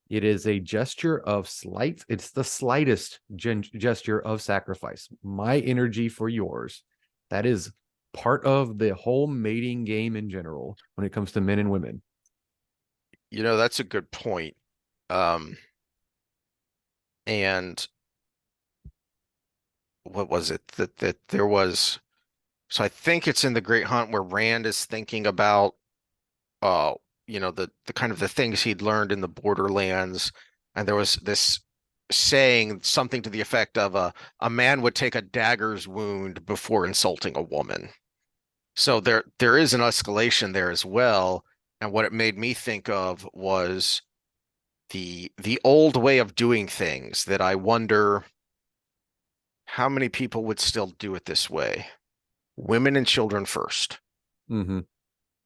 It is a gesture of slight. It's the slightest gesture of sacrifice. My energy for yours. That is part of the whole mating game in general when it comes to men and women. That's a good point. And what was it that there was? So I think it's in the Great Hunt where Rand is thinking about, uh, the kind of the things he'd learned in the Borderlands, and there was this saying something to the effect of a man would take a dagger's wound before insulting a woman. So there is an escalation there as well. And what it made me think of was the old way of doing things that I wonder how many people would still do it this way? Women and children first. Mm-hmm.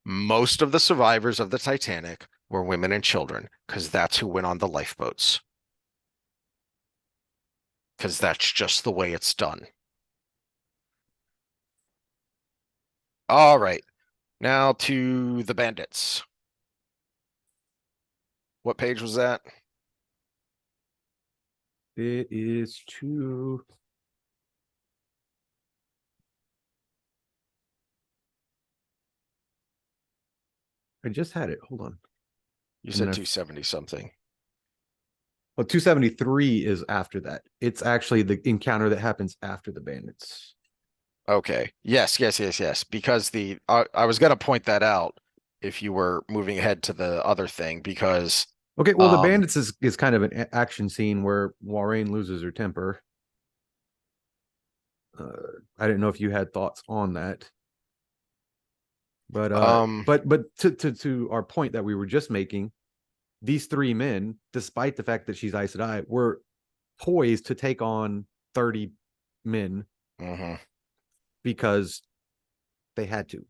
Most of the survivors of the Titanic were women and children because that's who went on the lifeboats. Because that's just the way it's done. All right. Now to the bandits. What page was that? It is two. I just had it. Hold on. You And then said I 270 something. well, 273 is after that. It's actually the encounter that happens after the bandits. Okay. Yes, yes, yes, yes. Because I was gonna point that out if you were moving ahead to the other thing because Okay, well, the um bandits is kind of an action scene where Moiraine loses her temper. I didn't know if you had thoughts on that, but um to our point that we were just making, these three men, despite the fact that she's Aes Sedai, were poised to take on 30 men mhm. because they had to.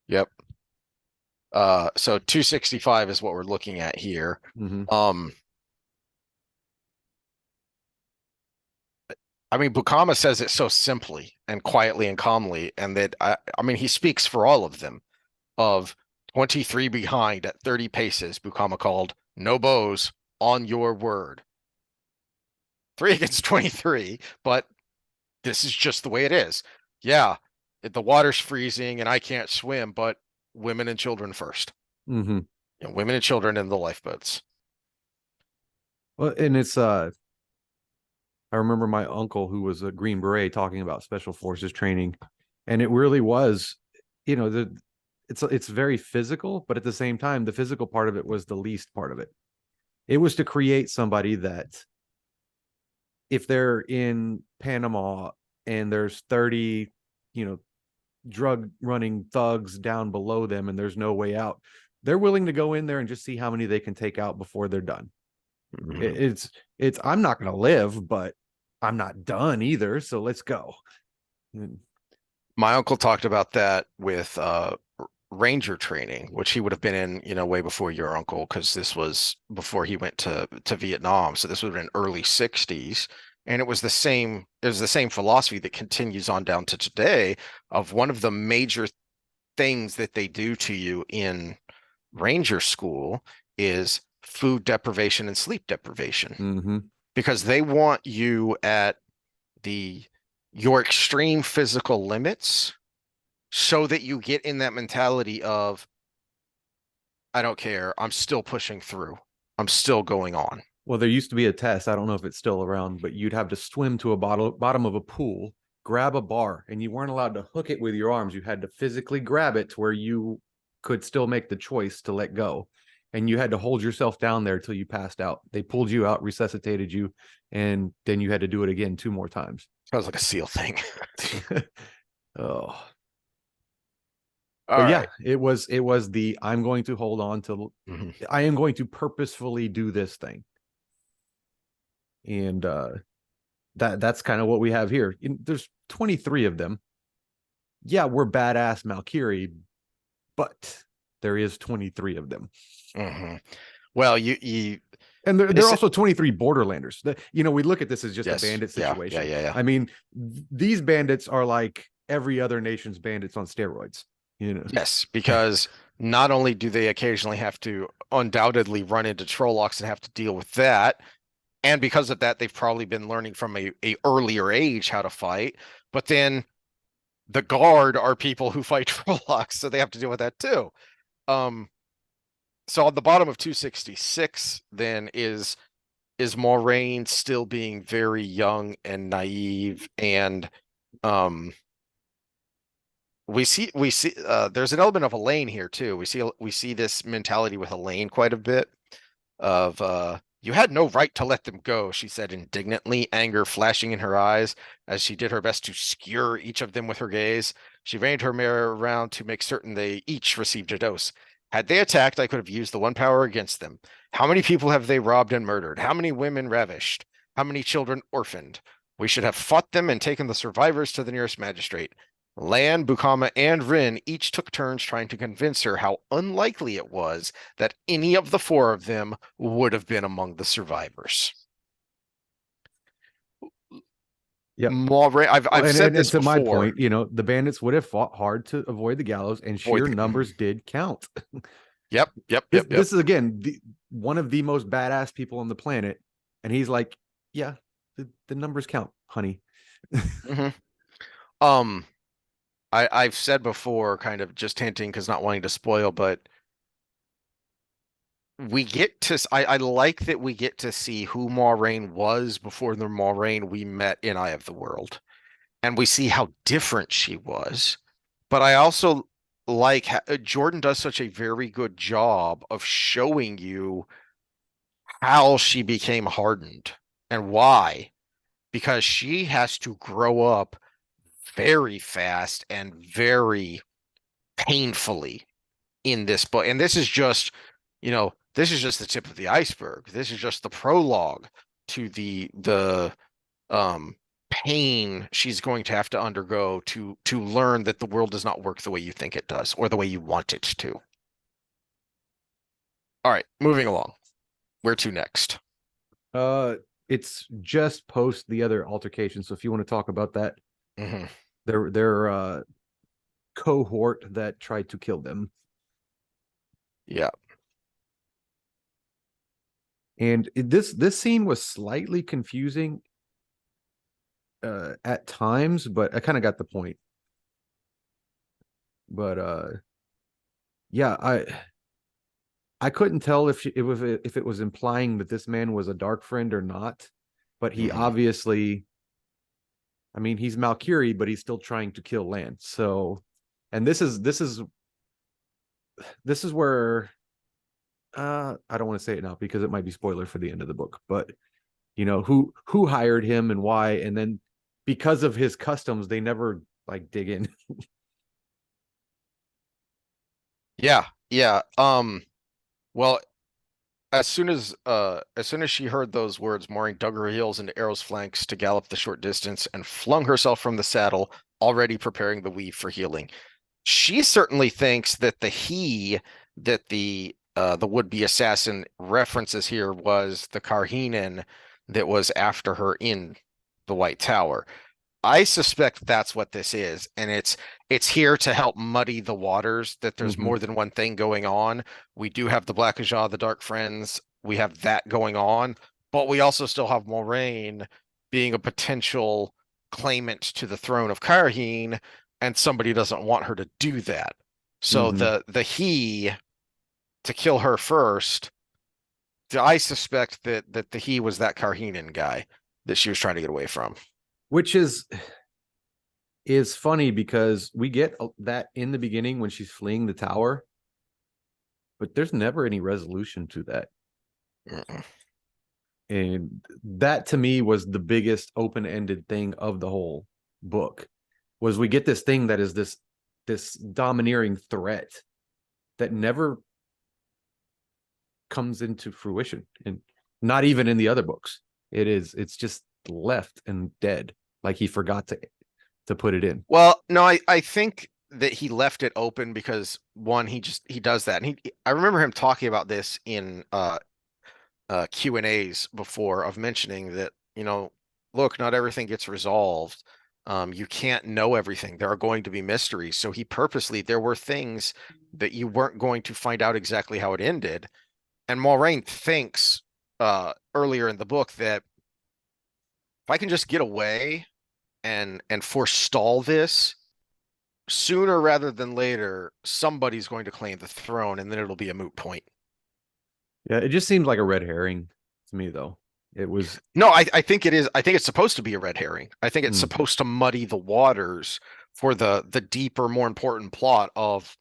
Yep. So 265 is what we're looking at here. Mm-hmm. Um I mean, Bukama says it so simply and quietly and calmly, and that I mean, he speaks for all of them. Of 23 behind at 30 paces, Bukama called, no bows, on your word. 3 against 23, but this is just the way it is. Yeah, the water's freezing and I can't swim, but women and children first. Mm-hmm. You know, women and children in the lifeboats. Well, and it's I remember my uncle who was a Green Beret talking about special forces training, and it really was, the it's very physical, but at the same time, the physical part of it was the least part of it. It was to create somebody that if they're in Panama and there's 30, you know, drug running thugs down below them and there's no way out, they're willing to go in there and just see how many they can take out before they're done. Mhm. It's I'm not going to live, but I'm not done either, so let's go. My uncle talked about that with ranger training, which he would have been in, way before your uncle, because this was before he went to Vietnam. So this would have been early 60s. And it was the same philosophy that continues on down to today of one of the major things that they do to you in ranger school is food deprivation and sleep deprivation. Mm-hmm. Because they want you at the your extreme physical limits so that you get in that mentality of I don't care. I'm still pushing through. I'm still going on. Well, there used to be a test. I don't know if it's still around, but you'd have to swim to a bottom of a pool, grab a bar, and you weren't allowed to hook it with your arms. You had to physically grab it to where you could still make the choice to let go. And you had to hold yourself down there till you passed out. They pulled you out, resuscitated you, and then you had to do it again 2 more times. Sounds like a SEAL thing. Oh, All but yeah, right. it was the I'm going to hold on to. Mhm. I am going to purposefully do this thing, and that's kind of what we have here. There's 23 of them. Yeah, we're badass Malkerie, but there is 23 of them. Mhm. Well, you And there are it's also 23 Borderlanders. We look at this as just a yes. bandit Yeah, yeah, situation. yeah, yeah. I mean, these bandits are like every other nation's bandits on steroids. You know. Yes, because not only do they occasionally have to undoubtedly run into Trollocs and have to deal with that, and because of that, they've probably been learning from a earlier age how to fight, but then the guard are people who fight Trollocs, so they have to deal with that too. Um, so on the bottom of 266, then is Moiraine still being very young and naive, and um, we see there's an element of Elaine here too. We see this mentality with Elaine quite a bit of you had no right to let them go, she said indignantly, anger flashing in her eyes as she did her best to skewer each of them with her gaze. She reined her mirror around to make certain they each received a dose. Had they attacked, I could have used the one power against them. How many people have they robbed and murdered? How many women ravished? How many children orphaned? We should have fought them and taken the survivors to the nearest magistrate. Lan, Bukama, and Rin each took turns trying to convince her how unlikely it was that any of the four of them would have been among the survivors. Yep. Moiraine, I've said And this to my before. point, the bandits would have fought hard to avoid the gallows, and Avoid sheer the. numbers did count. Yep, yep, this yep, yep. this is again one of the most badass people on the planet, and he's like, yeah, the numbers count, honey. hmm Um, I've said before, kind of just hinting because not wanting to spoil, but we get to I like that we get to see who Moiraine was before the Moiraine we met in Eye of the World, and we see how different she was. But I also like Jordan does such a very good job of showing you how she became hardened and why, because she has to grow up very fast and very painfully in this book. And this is just the tip of the iceberg. This is just the prologue to the pain she's going to have to undergo to learn that the world does not work the way you think it does or the way you want it to. All right, moving along. Where to next? uh it's just post the other altercation, so if you want to talk about that, hmm their cohort that tried to kill them. Yeah. And this scene was slightly confusing at times, but I kind of got the point. But yeah, I couldn't tell if it was implying that this man was a dark friend or not, but he hmm obviously, I mean, he's Malkerie, but he's still trying to kill Lan. So, and this is where I don't want to say it now because it might be spoiler for the end of the book, but who hired him and why, and then because of his customs, they never like dig in. Yeah, yeah. Well, as soon as she heard those words, Maureen dug her heels into Arrow's flanks to gallop the short distance and flung herself from the saddle, already preparing the weave for healing. She certainly thinks that the would-be assassin references here was the Karhinen that was after her in the White Tower. I suspect that's what this is, and it's here to help muddy the waters that there's Mm-hmm. more than one thing going on. We do have the Black Ajah, the Dark Friends, we have that going on, but we also still have Moiraine being a potential claimant to the throne of Carahine, and somebody doesn't want her to do that. So Mm-hmm. the he to kill her first, I suspect that the he was that Carhinen guy that she was trying to get away from. Which is funny because we get that in the beginning when she's fleeing the tower, but there's never any resolution to that. Mm-mm. And that to me was the biggest open-ended thing of the whole book, was we get this thing that is this domineering threat that never comes into fruition, and not even in the other books. It's just left and dead, like he forgot to put it in. Well, no, I think that he left it open because one, he does that. And I remember him talking about this in Q&As before of mentioning that, look, not everything gets resolved. You can't know everything. There are going to be mysteries. So there were things that you weren't going to find out exactly how it ended. And Moiraine thinks earlier in the book that if I can just get away and forestall this, sooner rather than later, somebody's going to claim the throne, and then it'll be a moot point. Yeah, it just seemed like a red herring to me, though. It was. No, I think it is. I think it's supposed to be a red herring. I think it's Mm, supposed to muddy the waters for the deeper, more important plot of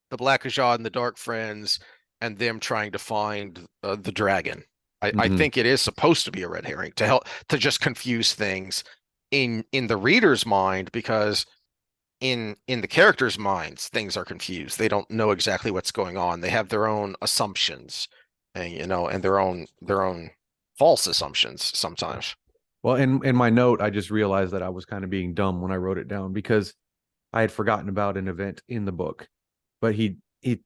the Black Ajah and the Dark Friends and them trying to find the dragon. I mhm. think it is supposed to be a red herring to help to just confuse things in the reader's mind because in the characters' minds, things are confused. They don't know exactly what's going on. They have their own assumptions, and their own false assumptions sometimes. Well, in my note, I just realized that I was kind of being dumb when I wrote it down because I had forgotten about an event in the book. But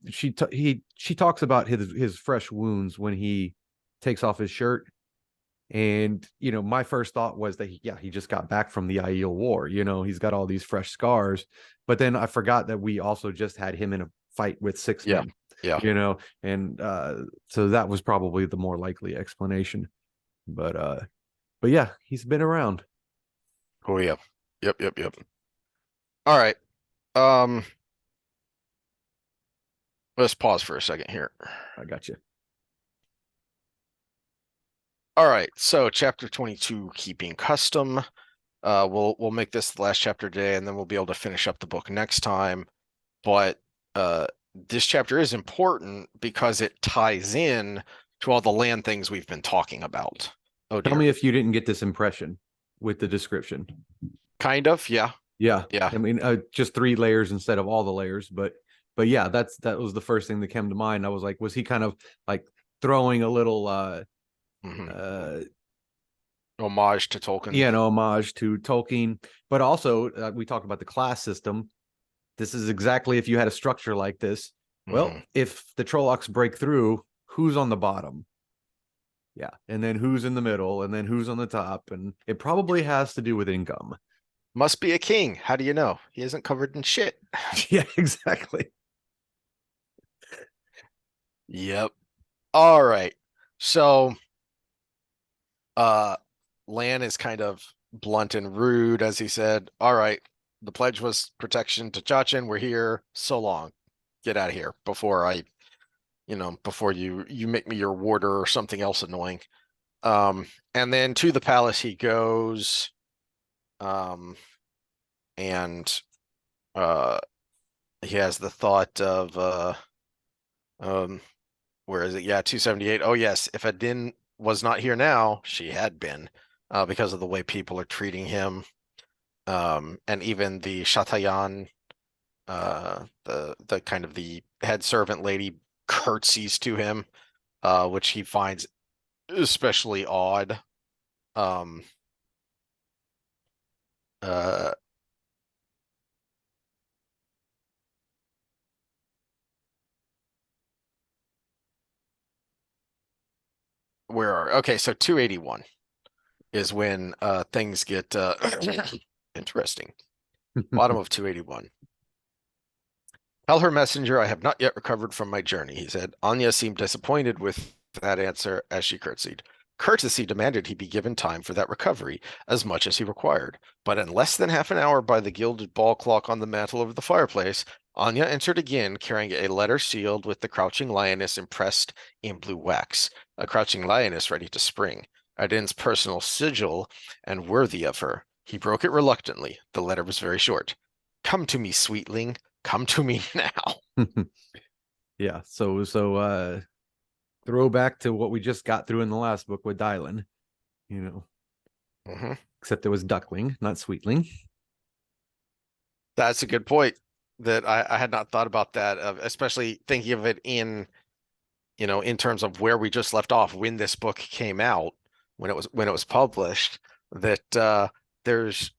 she talks about his fresh wounds when he takes off his shirt. And my first thought was that he just got back from the Aiel War. He's got all these fresh scars. But then I forgot that we also just had him in a fight with six Yeah. men. Yeah. And so that was probably the more likely explanation. But yeah, he's been around. Oh yeah. Yep, yep, yep. All right. Um, let's pause for a second here. I got you. All right. So chapter 22, keeping custom. We'll make this the last chapter today, and then we'll be able to finish up the book next time. But this chapter is important because it ties in to all the land things we've been talking about. Oh Tell dear. me if you didn't get this impression with the description. Kind of, yeah. Yeah. Yeah. I mean, just 3 layers instead of all the layers, but yeah, that was the first thing that came to mind. I was like, was he kind of like throwing a little Hmm. uh Homage to Tolkien. homage to Tolkien, but also we talked about the class system. This is exactly if you had a structure like this. Well, Hmm. if the Trollocs break through, who's on the bottom? Yeah, and then who's in the middle, and then who's on the top, and it probably has to do with income. Must be a king. How do you know? He isn't covered in shit. Yeah, exactly. Yep. All right. So, uh, Lan is kind of blunt and rude, as he said. All right, the pledge was protection to Chachin. We're here. So long. Get out of here before before you make me your warder or something else annoying. And then to the palace he goes. And uh, he has the thought of um, where is it? Yeah, 278. Oh yes, if Adin was not here now, she had been, because of the way people are treating him. And even the Chatayan, the kind of the head servant lady curtsies to him, which he finds especially odd. Um, uh, okay, so 281 is when things get interesting. Bottom of 281. Tell her messenger I have not yet recovered from my journey, he said. Anya seemed disappointed with that answer as she curtsied. Courtesy demanded he be given time for that recovery, as much as he required. But in less than half an hour, by the gilded ball clock on the mantel over the fireplace, Anya entered again, carrying a letter sealed with the crouching lioness impressed in blue wax, a crouching lioness ready to spring. Adin's personal sigil, and worthy of her. He broke it reluctantly. The letter was very short. Come to me, sweetling. Come to me now. Yeah, so throwback to what we just got through in the last book with Dylan, you know, Hmm. except it was Duckling, not Sweetling. That's a good point that I had not thought about that, especially thinking of it in terms of where we just left off when this book came out, when it was published, that there's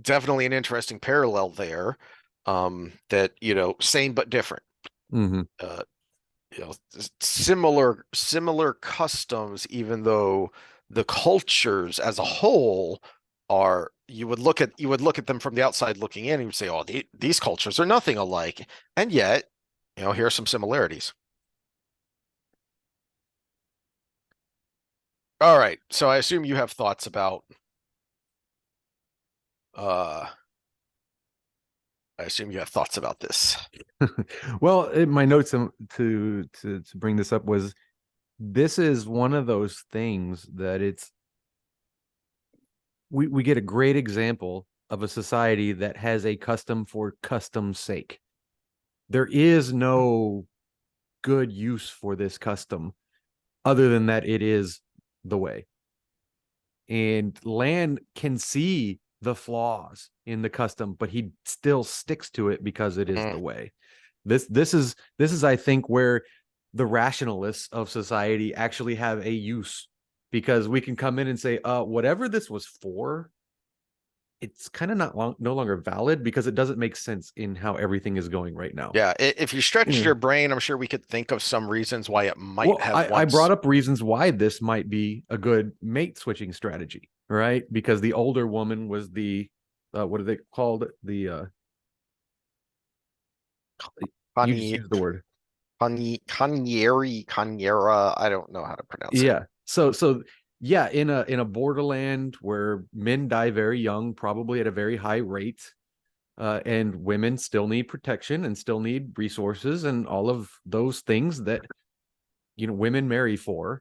definitely an interesting parallel there, that same but different. Mm-hmm. Uh, similar customs, even though the cultures as a whole are you would look at them from the outside looking in and you would say, oh, these cultures are nothing alike. And yet, here are some similarities. All right. So I assume you have thoughts about uh this. Well, my notes to bring this up was this is one of those things that we get a great example of a society that has a custom for custom's sake. There is no good use for this custom other than that it is the way. And Lan can see the flaws in the custom, but he still sticks to it because it is the Mm, way. This is I think where the rationalists of society actually have a use because we can come in and say, whatever this was for, it's kind of no longer valid because it doesn't make sense in how everything is going right now. Yeah, if you stretched Yeah. your brain, I'm sure we could think of some reasons why it might Well, have I brought once. up reasons why this might be a good mate switching strategy, right? Because the older woman was the what are they called? The you just Kanye, used the word. Kanyera. I don't know how to pronounce it. Yeah. So yeah, in a borderland where men die very young, probably at a very high rate, and women still need protection and still need resources and all of those things that women marry for.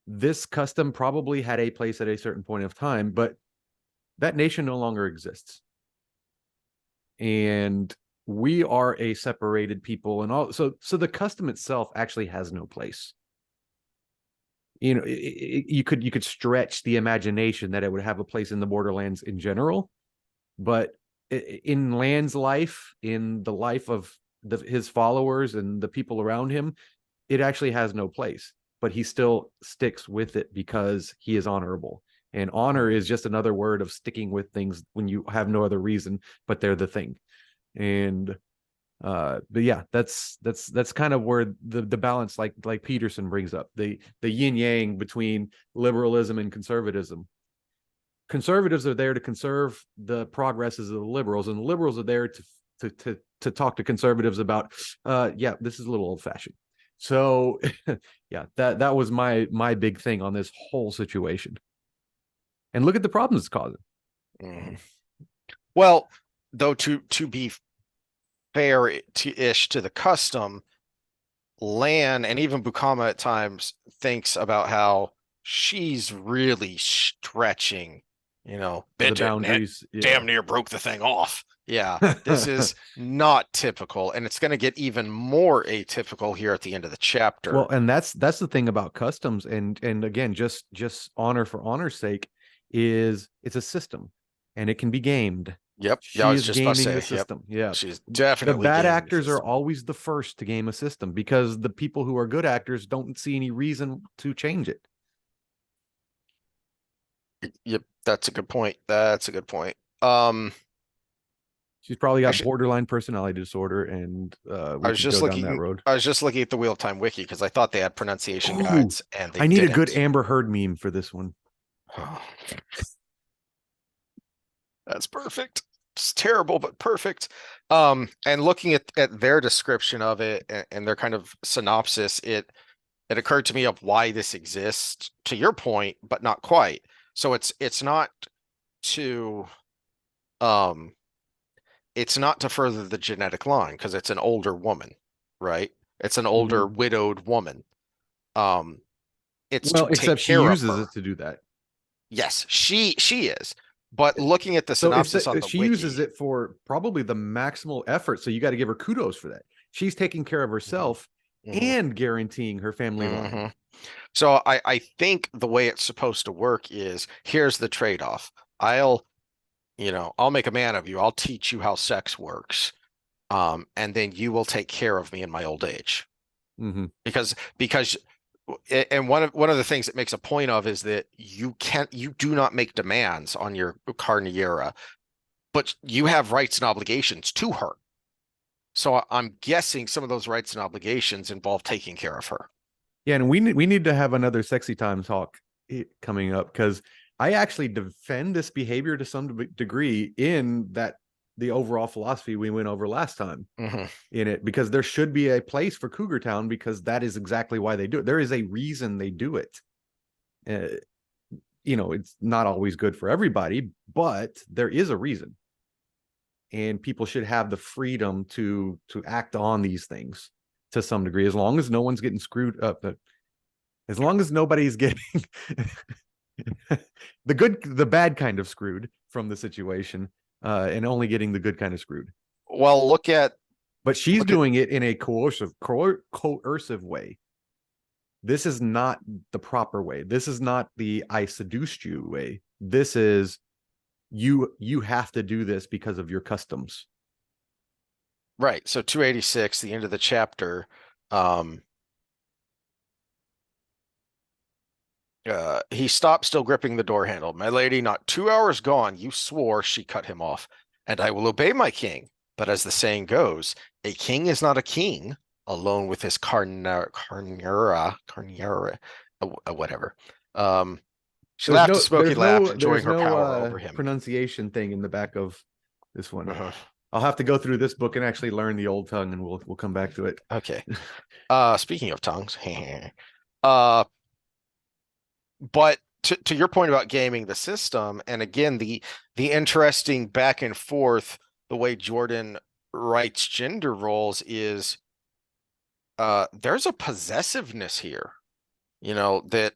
This custom probably had a place at a certain point of time, but that nation no longer exists. And we are a separated people, and all so the custom itself actually has no place. You could stretch the imagination that it would have a place in the borderlands in general, but in Land's life, in the life of his followers and the people around him, it actually has no place, but he still sticks with it because he is honorable. And honor Mhm. is just another word of sticking with things when you have no other reason, but they're the thing. And but yeah, that's kind of where the balance, like Peterson brings up, the yin yang between liberalism and conservatism. Conservatives are there to conserve the progresses of the liberals, and the liberals are there to talk to conservatives about yeah, this is a little old fashioned. So yeah, that was my big thing on this whole situation. And look at the problems it's causing. Mhm. Well, though to be fair to ish to the custom, Lan and even Bukama at times thinks about how she's really stretching, The bent it and boundaries, damn yeah. near broke the thing off. Yeah, this is not typical, and it's going to get even more atypical here at the end of the Well, chapter. and that's the thing about customs, and again, just honor for honor's sake, is it's a system, and it can be gamed. Yep. Yeah, I She was is just about to gaming the say, yep. system. Yeah. She's The definitely bad gaming the actors are system. always the first to game a system because the people who are good actors don't see any reason to change it. Yep, that's a good point. That's a good point. Um, She's probably got actually, borderline personality disorder, and I we was could just go down that looking. road. I was just looking at the Wheel of Time wiki because I thought they had pronunciation Oh, guides and they I need a good didn't. Amber Heard meme for this one. That's perfect. It's terrible, but perfect. And looking at their description of it and their kind of synopsis, it occurred to me of why this exists, to your point, but not quite. So it's not to um it's not to further the genetic line because it's an older woman, right? It's an older Mhm. widowed woman. Um, it's Well, to take except she care of uses her. it to do that. Yes, she is. But looking at the So it's synopsis on that the she uses wiki, it for probably the maximal effort. So you got to give her kudos for that. She's taking care of mhm, herself mhm, and guaranteeing her family line. mhm. So I think the way it's supposed to work is here's the trade-off. I'll, I'll make a man of you. I'll teach you how sex works. And then you will take care of me in my old age. Mm-hmm. Because and one of the things it makes a point of is that you do not make demands on your Carniera, but you have rights and obligations to her. So I'm guessing some of those rights and obligations involve taking care of her. Yeah, and we need to have another sexy time talk coming up because I actually defend this behavior to some degree in that the overall philosophy we went over last time Hmm. in it, because there should be a place for Cougar Town because that is exactly why they do it. There is a reason they do it. Uh, it's not always good for everybody, but there is a reason, and people should have the freedom to act on these things to some degree, as long as no one's getting screwed up. As long as nobody's getting the bad kind of screwed from the situation, and only getting the good kind of screwed. Well, But she's look at doing it in a coercive way. This is not the proper way. This is not the I seduced you way. This is you have to do this because of your customs. right. So 286, the end of the chapter. Um, He stopped, still gripping the door handle. My lady, not 2 hours gone, you swore, she cut him off. And I will obey my king. But as the saying goes, a king is not a king alone with his carnura, whatever. Um, she laughed a smoky laugh, enjoying there's her no power over him. pronunciation thing in the back of this one. Uh-huh. I'll have to go through this book and actually learn the old tongue, and we'll come back to it. Okay. Speaking of tongues, uh, but to your point about gaming the system, and again the interesting back and forth, the way Jordan writes gender roles is there's a possessiveness here, that,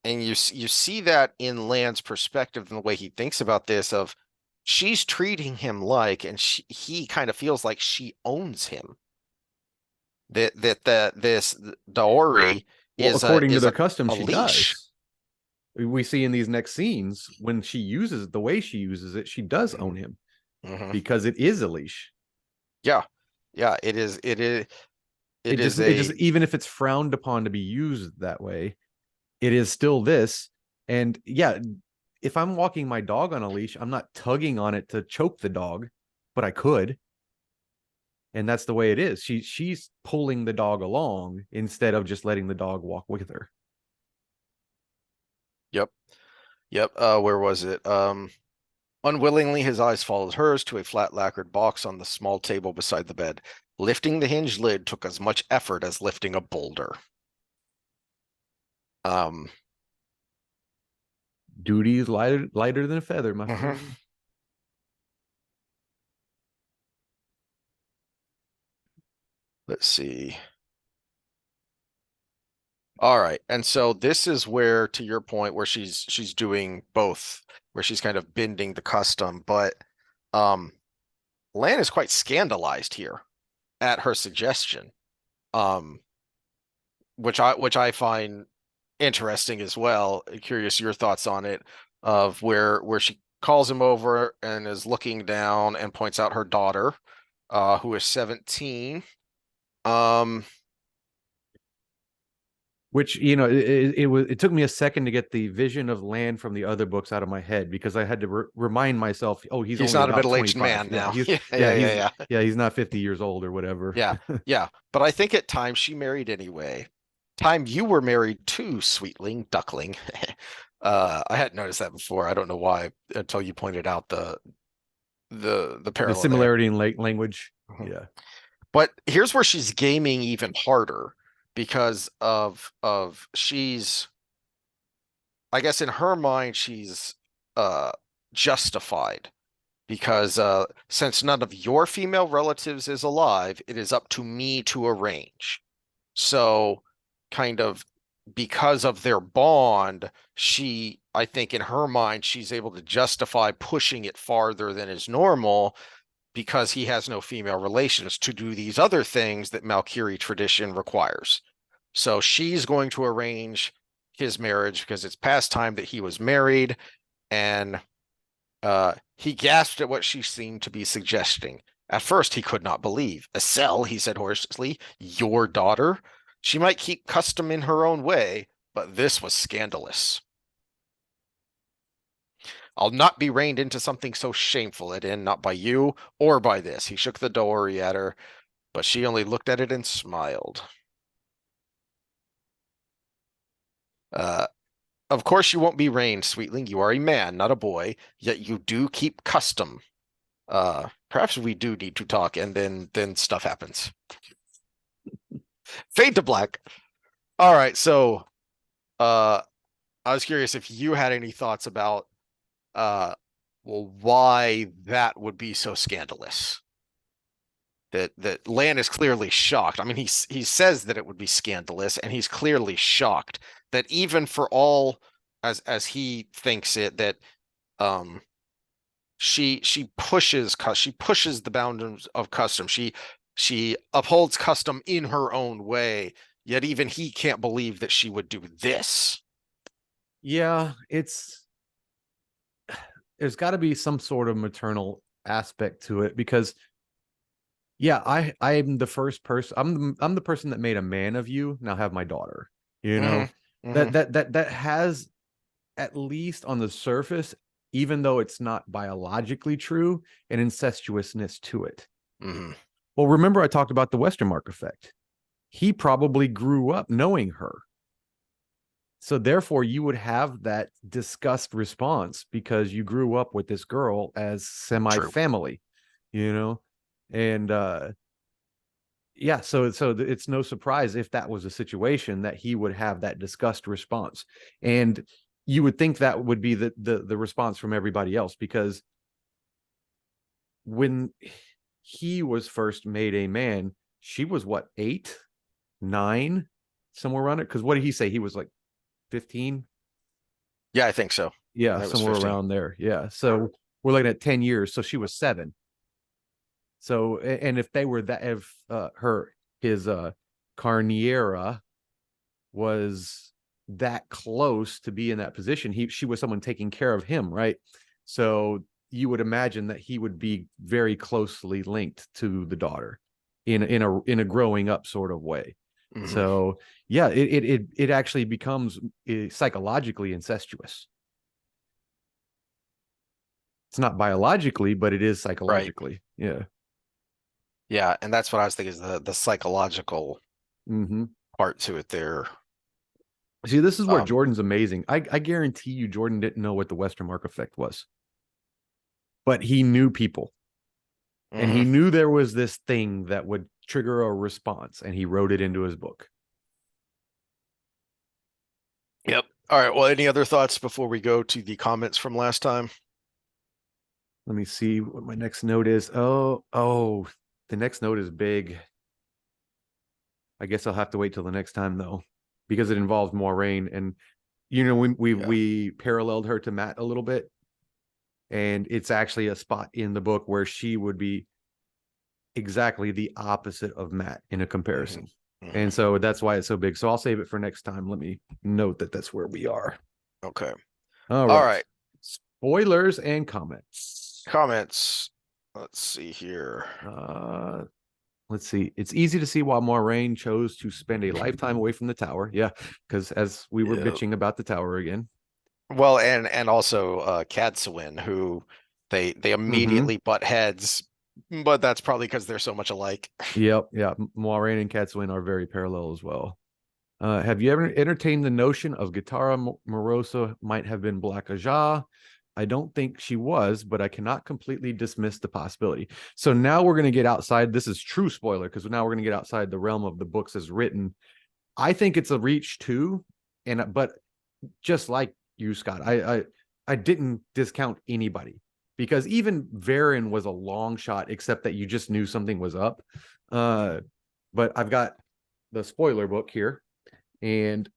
and you see that in Lan's perspective and the way he thinks about this of she's treating him like, and he kind of feels like she owns him. This Daori Well, is a according to is their a, custom, a she leash. does. We see in these next scenes when she uses it, the way she uses it, she does own him Hmm. because it is a leash. Yeah, yeah. It is It just a even if it's frowned upon to be used that way, it is still this. And yeah, if I'm walking my dog on a leash, I'm not tugging on it to choke the dog, but I could. And that's the way it is. She's pulling the dog along instead of just letting the dog walk with her. Yep, yep. Where was it? Unwillingly, his eyes followed hers to a flat lacquered box on the small table beside the bed. Lifting the hinged lid took as much effort as lifting a boulder. Um, Duty is lighter than a feather, my mhm. friend. Let's see. All right. And so this is where, to your point, where she's doing both, where she's kind of bending the custom, but um Lan is quite scandalized here at her suggestion. Um, which I find interesting as well. Curious your thoughts on it, of where she calls him over and is looking down and points out her daughter, who is 17. Um, Which it took me a second to get the vision of Land from the other books out of my head because I had to remind myself, oh, he's he's only not a about middle-aged 25. man Yeah, now. Yeah, yeah, yeah. he's not 50 years old or whatever. Yeah, yeah. But I think at times she married anyway. Time you were married too, sweetling, duckling. I hadn't noticed that before. I don't know why until you pointed out the The parallel there. similarity in language. Mhm. Yeah. But here's where she's gaming even harder because of she's, I guess in her mind she's uh justified because since none of your female relatives is alive, it is up to me to arrange. So, kind of because of their bond, I think in her mind, she's able to justify pushing it farther than is normal because he has no female relations to do these other things that Malkerie tradition requires. So she's going to arrange his marriage because it's past time that he was married, and he gasped at what she seemed to be suggesting. At first, he could not believe. Estelle, he said hoarsely, your daughter? She might keep custom in her own way, but this was scandalous. I'll not be reined into something so shameful, Eden, not by you or by this. He shook the dory at her, but she only looked at it and smiled. Uh, of course you won't be reined, sweetling. You are a man, not a boy, yet you do keep custom. Perhaps we do need to talk, and then stuff happens. Fade to black. All right, so uh I was curious if you had any thoughts about well, why that would be so scandalous. That Lan is clearly shocked. I mean, he says that it would be scandalous, and he's clearly shocked that even for all as he thinks it, that um she pushes the boundaries of custom. She upholds custom in her own way, yet even he can't believe that she would do this. Yeah, there's got to be some sort of maternal aspect to it because yeah, I'm the first person. I'm the person that made a man of you. Now have my daughter. You Hmm. know, Hmm. That has, at least on the surface, even though it's not biologically true, an incestuousness to it. Hmm. Well, remember I talked about the Westermark effect. He probably grew up knowing her. So therefore you would have that disgust response because you grew up with this girl as True. semi-family, you know? And yeah, so it's no surprise if that was a situation that he would have that disgust response. And you would think that would be the response from everybody else, because when he was first made a man, she was what, 8, 9, somewhere around it? Because what did he say? He was like 15. Yeah, I think so. Yeah, That was somewhere 15. around there. Yeah. So we're looking at 10 years. So she was 7. So, and if they were that, if his Carniera was that close to be in that position, she was someone taking care of him, right? So you would imagine that he would be very closely linked to the daughter in a growing up sort of way. Hmm. So yeah, it actually becomes psychologically incestuous. It's not biologically, but it is Right. psychologically. Yeah. Yeah, and that's what I was thinking is the psychological Mm-hmm. part to it there. See, this is where Um, Jordan's amazing. I guarantee you, Jordan didn't know what the Westermark effect was, but he knew people, and mhm. he knew there was this thing that would trigger a response, and he wrote it into his book. Yep. All right. Well, any other thoughts before we go to the comments from last time? Let me see what my next note is. Oh, the next note is big. I guess I'll have to wait till the next time though, because it involves Moiraine, and Yeah. we paralleled her to Matt a little bit, and it's actually a spot in the book where she would be exactly the opposite of Matt in a Hmm. comparison. Hmm. And so that's why it's so big. So I'll save it for next time. Let me note that that's where we are. Okay. All All right. right. Spoilers and comments. Comments. Let's see here. Uh, let's see. It's easy to see why Moiraine chose to spend a lifetime away from the tower. Yeah, because as we were Yeah. bitching about the tower again. Well, and also Cadsuin, who they Mm-hmm. immediately butt heads, but that's probably because they're so much alike. Yep. Yeah. Moiraine and Catwin are very parallel as well. Have you ever entertained the notion of Guitarra Morosa might have been Black Aja? I don't think she was, but I cannot completely dismiss the possibility. So now we're going to get outside. This is true spoiler, because now we're going to get outside the realm of the books as written. I think it's a reach too, but just like you, Scott, I didn't discount anybody, because even Varen was a long shot, except that you just knew something was up. Uh, but I've got the spoiler book here, and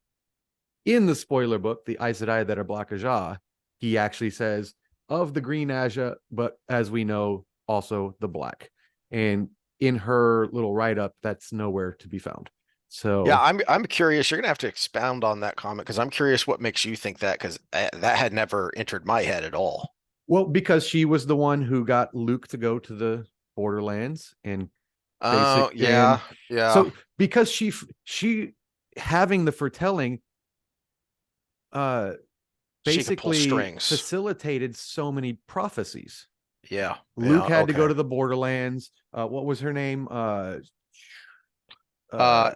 in the spoiler book, the Aes Sedai that are Black Aja, he actually says of the Green Aja, but as we know, also the Black. And in her little write up, that's nowhere to be found. Yeah, So, I'm curious. You're gonna have to expound on that comment because I'm curious what makes you think that because that had never entered my head at all. well, because she was the one who got Luke to go to the Borderlands, and Oh, basic, and yeah, yeah. so because she having the foretelling, uh She could pull basically strings. facilitated so many prophecies. Yeah, Luke yeah, had to go okay. to the Borderlands. What was her name? Uh, Uh,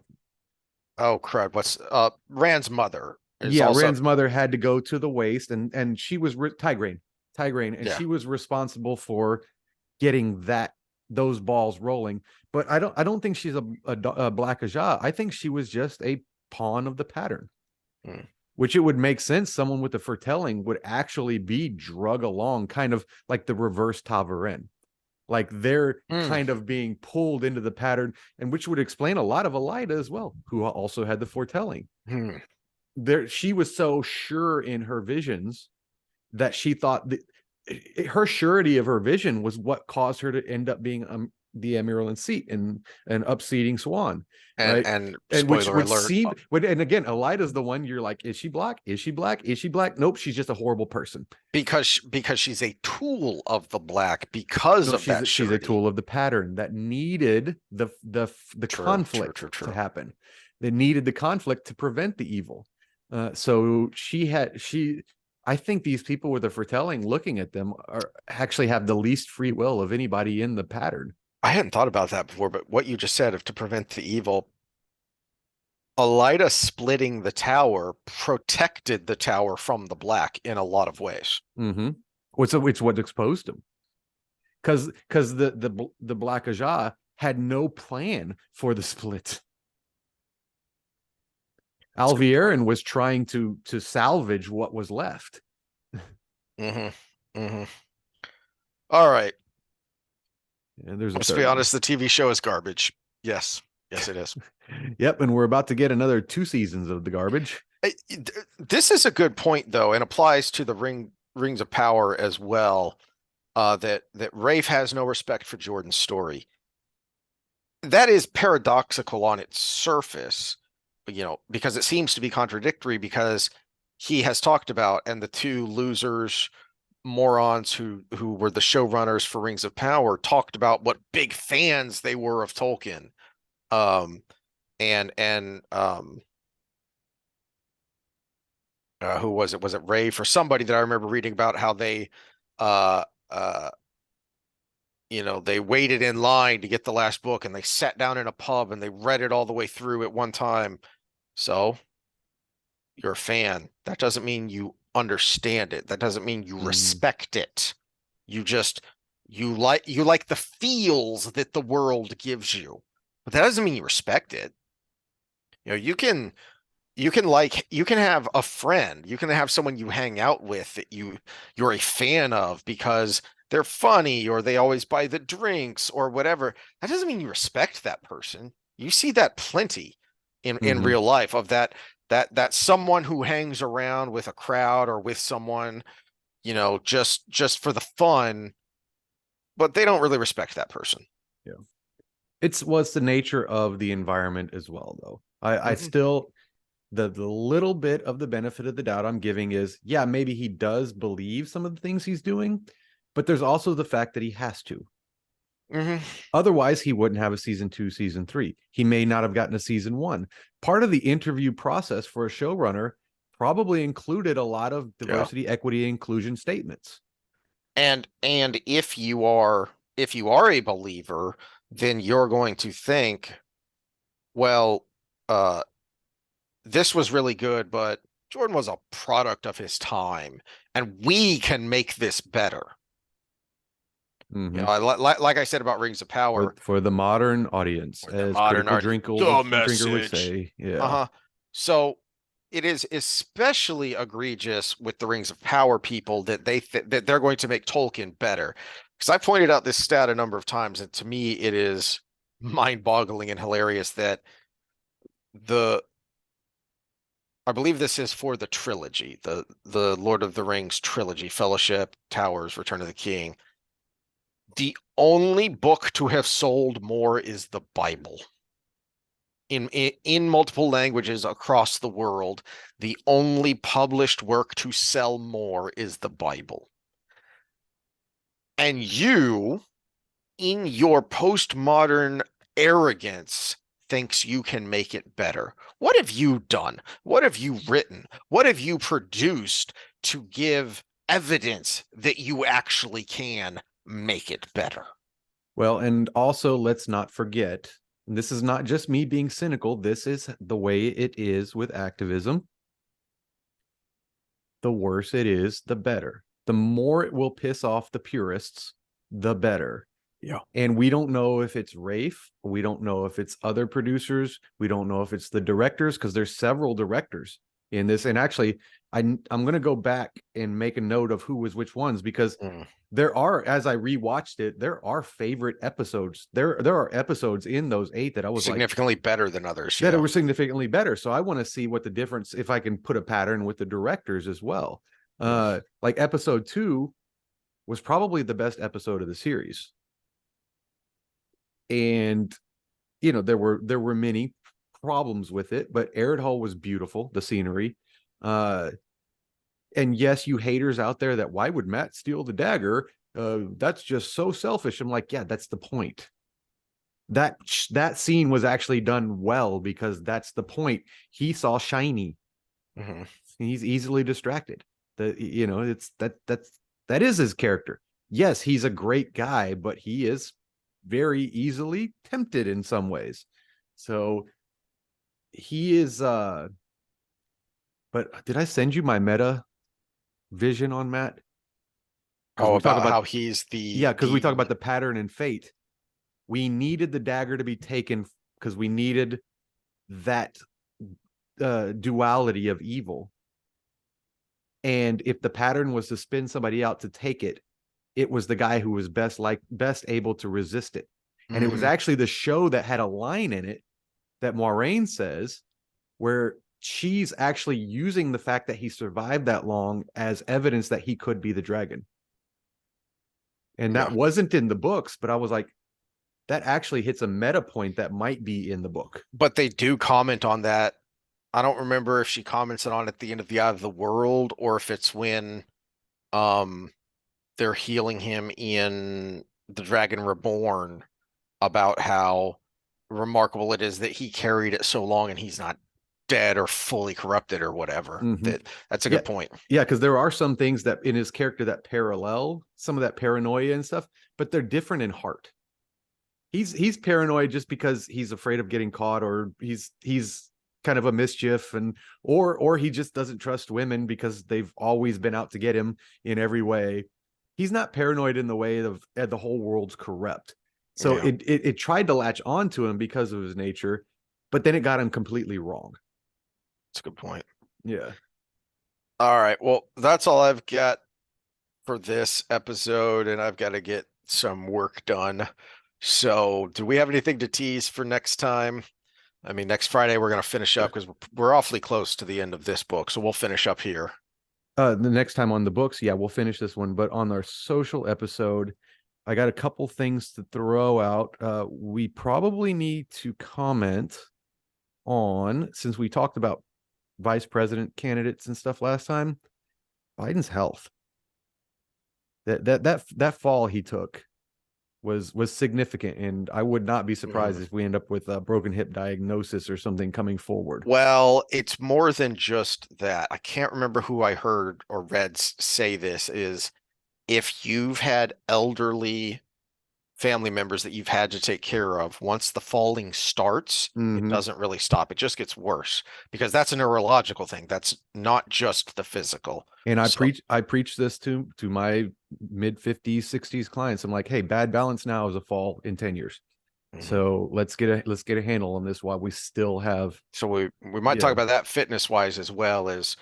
oh crud. What's Rand's mother is yeah, also Rand's mother had to go to the Waste, and she was Tigraine, and yeah. she was responsible for getting those balls rolling. But I don't think she's a Black Aja. I think she was just a pawn of the pattern, Mm. which it would make sense someone with the foretelling would actually be drug along, kind of like the reverse Tavaren. Like they're Mm. kind of being pulled into the pattern, and which would explain a lot of Elida as well, who also had the foretelling. Mm. She was so sure in her visions that she thought that her surety of her vision was what caused her to end up being the Emerald seat and an upseating Swan, right? And And which spoiler would alert, seem, and again, Elida's the one you're like, is she black? Is she black? Is she black? Nope, she's just a horrible person. because she's a tool of the black because No, of that she's a surety. tool of the pattern that needed the True, true, conflict true, to true. happen. They needed the conflict to prevent the evil. So I think these people with the foretelling looking at them are actually have the least free will of anybody in the pattern. I hadn't thought about that before, but what you just said of to prevent the evil, Elida splitting the tower protected the tower from the black in a lot of ways. Mm-hmm. It's what exposed him, because the Black Aja had no plan for the split. That's a good point. Alviarin was trying to salvage what was left. Hmm. Hmm. All right. And there's a Let's be third one. honest, the TV show is garbage. Yes. Yes, it is. Yep, and we're about to get another 2 seasons of the garbage. This is a good point, though, and applies to the Rings of Power as well. That Rafe has no respect for Jordan's story. That is paradoxical on its surface, because it seems to be contradictory because he has talked about, and the two losers, morons who were the showrunners for Rings of Power talked about what big fans they were of Tolkien. Um, and who was it? Was it Rafe or somebody that I remember reading about how they uh uh they waited in line to get the last book and they sat down in a pub and they read it all the way through at one time. So you're a fan. That doesn't mean you understand it. That doesn't mean you Mm, respect it. You just you like the feels that the world gives you. But that doesn't mean you respect it. You can have a friend, you can have someone you hang out with that you're a fan of because they're funny or they always buy the drinks or whatever. That doesn't mean you respect that person. You see that plenty in mm-hmm. real life of that someone who hangs around with a crowd or with someone, just for the fun, but they don't really respect that person. Yeah. It's the nature of the environment as well, though. I Hmm. still the little bit of the benefit of the doubt I'm giving is, yeah, maybe he does believe some of the things he's doing, but there's also the fact that he has to. Hmm. Otherwise, he wouldn't have a season 2, season 3. He may not have gotten a season 1. Part of the interview process for a showrunner probably included a lot of Yeah. diversity, equity, inclusion statements. And if you are a believer, then you're going to think, well, uh, this was really good, but Jordan was a product of his time, and we can make this better. Mm-hmm. Like I said about Rings of for Power, for the modern audience, or the as modern Critical art, Drinkle the Drinker would message. say. Yeah. Uh-huh. So it is especially egregious with the Rings of Power people that that they're going to make Tolkien better. Because I pointed out this stat a number of times, and to me it is mind-boggling and hilarious that the I believe this is for the trilogy, the Lord of the Rings trilogy, Fellowship, Towers, Return of the King. The only book to have sold more is the Bible. In multiple languages across the world, the only published work to sell more is the Bible. And you, in your postmodern arrogance, thinks you can make it better. What have you done? What have you written? What have you produced to give evidence that you actually can make it better? Well, and also let's not forget, this is not just me being cynical. This is the way it is with activism. The worse it is, the better. The more it will piss off the purists, the better. Yeah. And we don't know if it's Rafe. We don't know if it's other producers. We don't know if it's the directors, because there's several directors in this. And actually, I'm going to go back and make a note of who was which ones, because Mm. there are, as I rewatched it, there are favorite episodes. There are episodes in those 8 that I was like, Significantly better than others. that Yeah. were significantly better. So I want to see what the difference, if I can put a pattern with the directors as well. Mm. Like episode 2 was probably the best episode of the series. And there were many problems with it, but Arid Hall was beautiful, the scenery. Uh and yes, you haters out there that why would Matt steal the dagger? That's just so selfish. I'm like, yeah, that's the point. That scene was actually done well because that's the point. He saw shiny. Hmm. He's easily distracted. That is his character. Yes, he's a great guy, but he is very easily tempted in some ways. So he is but did I send you my meta vision on Matt? Because Oh, we talk about about how he's yeah, because we talk about the the pattern and fate. We needed the dagger to be taken because we needed that duality of evil. And if the pattern was to spin somebody out to take it, it was the guy who was best able to resist it. And it was Hmm. actually the show that had a line in it that Moiraine says, where she's actually using the fact that he survived that long as evidence that he could be the dragon. And that Yeah, wasn't in the books, but I was like, that actually hits a meta point that might be in the book. but they do comment on that. I don't remember if she commented on it at the end of the Eye of the World or if it's when um they're healing him in The Dragon Reborn about how remarkable it is that he carried it so long and he's not dead or fully corrupted or whatever. Mm-hmm. That's a Yeah, good point. yeah, because there are some things that in his character that parallel some of that paranoia and stuff, but they're different in heart. He's paranoid just because he's afraid of getting caught, or he's kind of a mischief, and or he just doesn't trust women because they've always been out to get him in every way. He's not paranoid in the way of the whole world's corrupt. So Yeah, it tried to latch onto him because of his nature, but then it got him completely wrong. that's a good point. Yeah. All right. Well, that's all I've got for this episode, and I've got to get some work done. So, do we have anything to tease for next time? I mean, next Friday we're going to finish up because we're awfully close to the end of this book, so we'll finish up here. The next time on the books, yeah, we'll finish this one. But on our social episode, I got a couple things to throw out. We probably need to comment on, since we talked about vice president candidates and stuff last time, Biden's health. That fall he took was significant, and I would not be surprised Mhm. if we end up with a broken hip diagnosis or something coming forward. Well, it's more than just that. I can't remember who I heard or read say this is if you've had elderly family members that you've had to take care of, once the falling starts, it Mm-hmm. doesn't really stop. It just gets worse because that's a neurological thing. That's not just the physical. And So, I preach this to my mid 50s, 60s clients. I'm like, hey, bad balance now is a fall in 10 years. mhm. So let's get a handle on this while we still have. So we might talk Yeah. about that fitness wise as well as,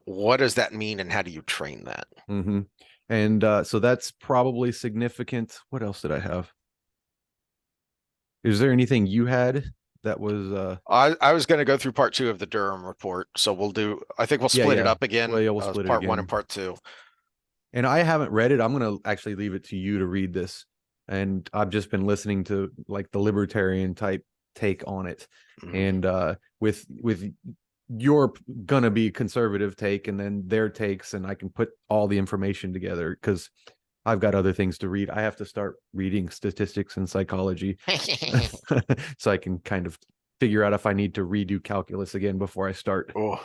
what does that mean and how do you train that? Mm-hmm. And so that's probably significant. What else did I have? Is there anything you had that was I was going to go through part two of the Durham report, so I think we'll yeah, split it yeah. up again Well, yeah, we'll as split it part one and again. part two. And I haven't read it. I'm gonna actually leave it to you to read this. And I've just been listening to like the libertarian type take on it. Mhm. And with your gonna be conservative take and then their takes, and I can put all the information together because I've got other things to read. I have to start reading statistics and psychology so I can kind of figure out if I need to redo calculus again before I start. Oh,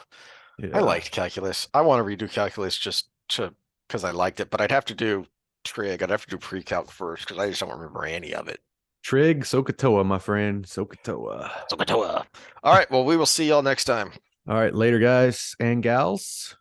I Yeah. liked calculus. I want to redo calculus just to because I liked it, but I'd have to do trig. I'd have to do pre-calc first because I just don't remember any of it. Trig Sokotoa, my friend. Sokotoa. So, all right, well, we will see y'all next time. All right, later, guys and gals.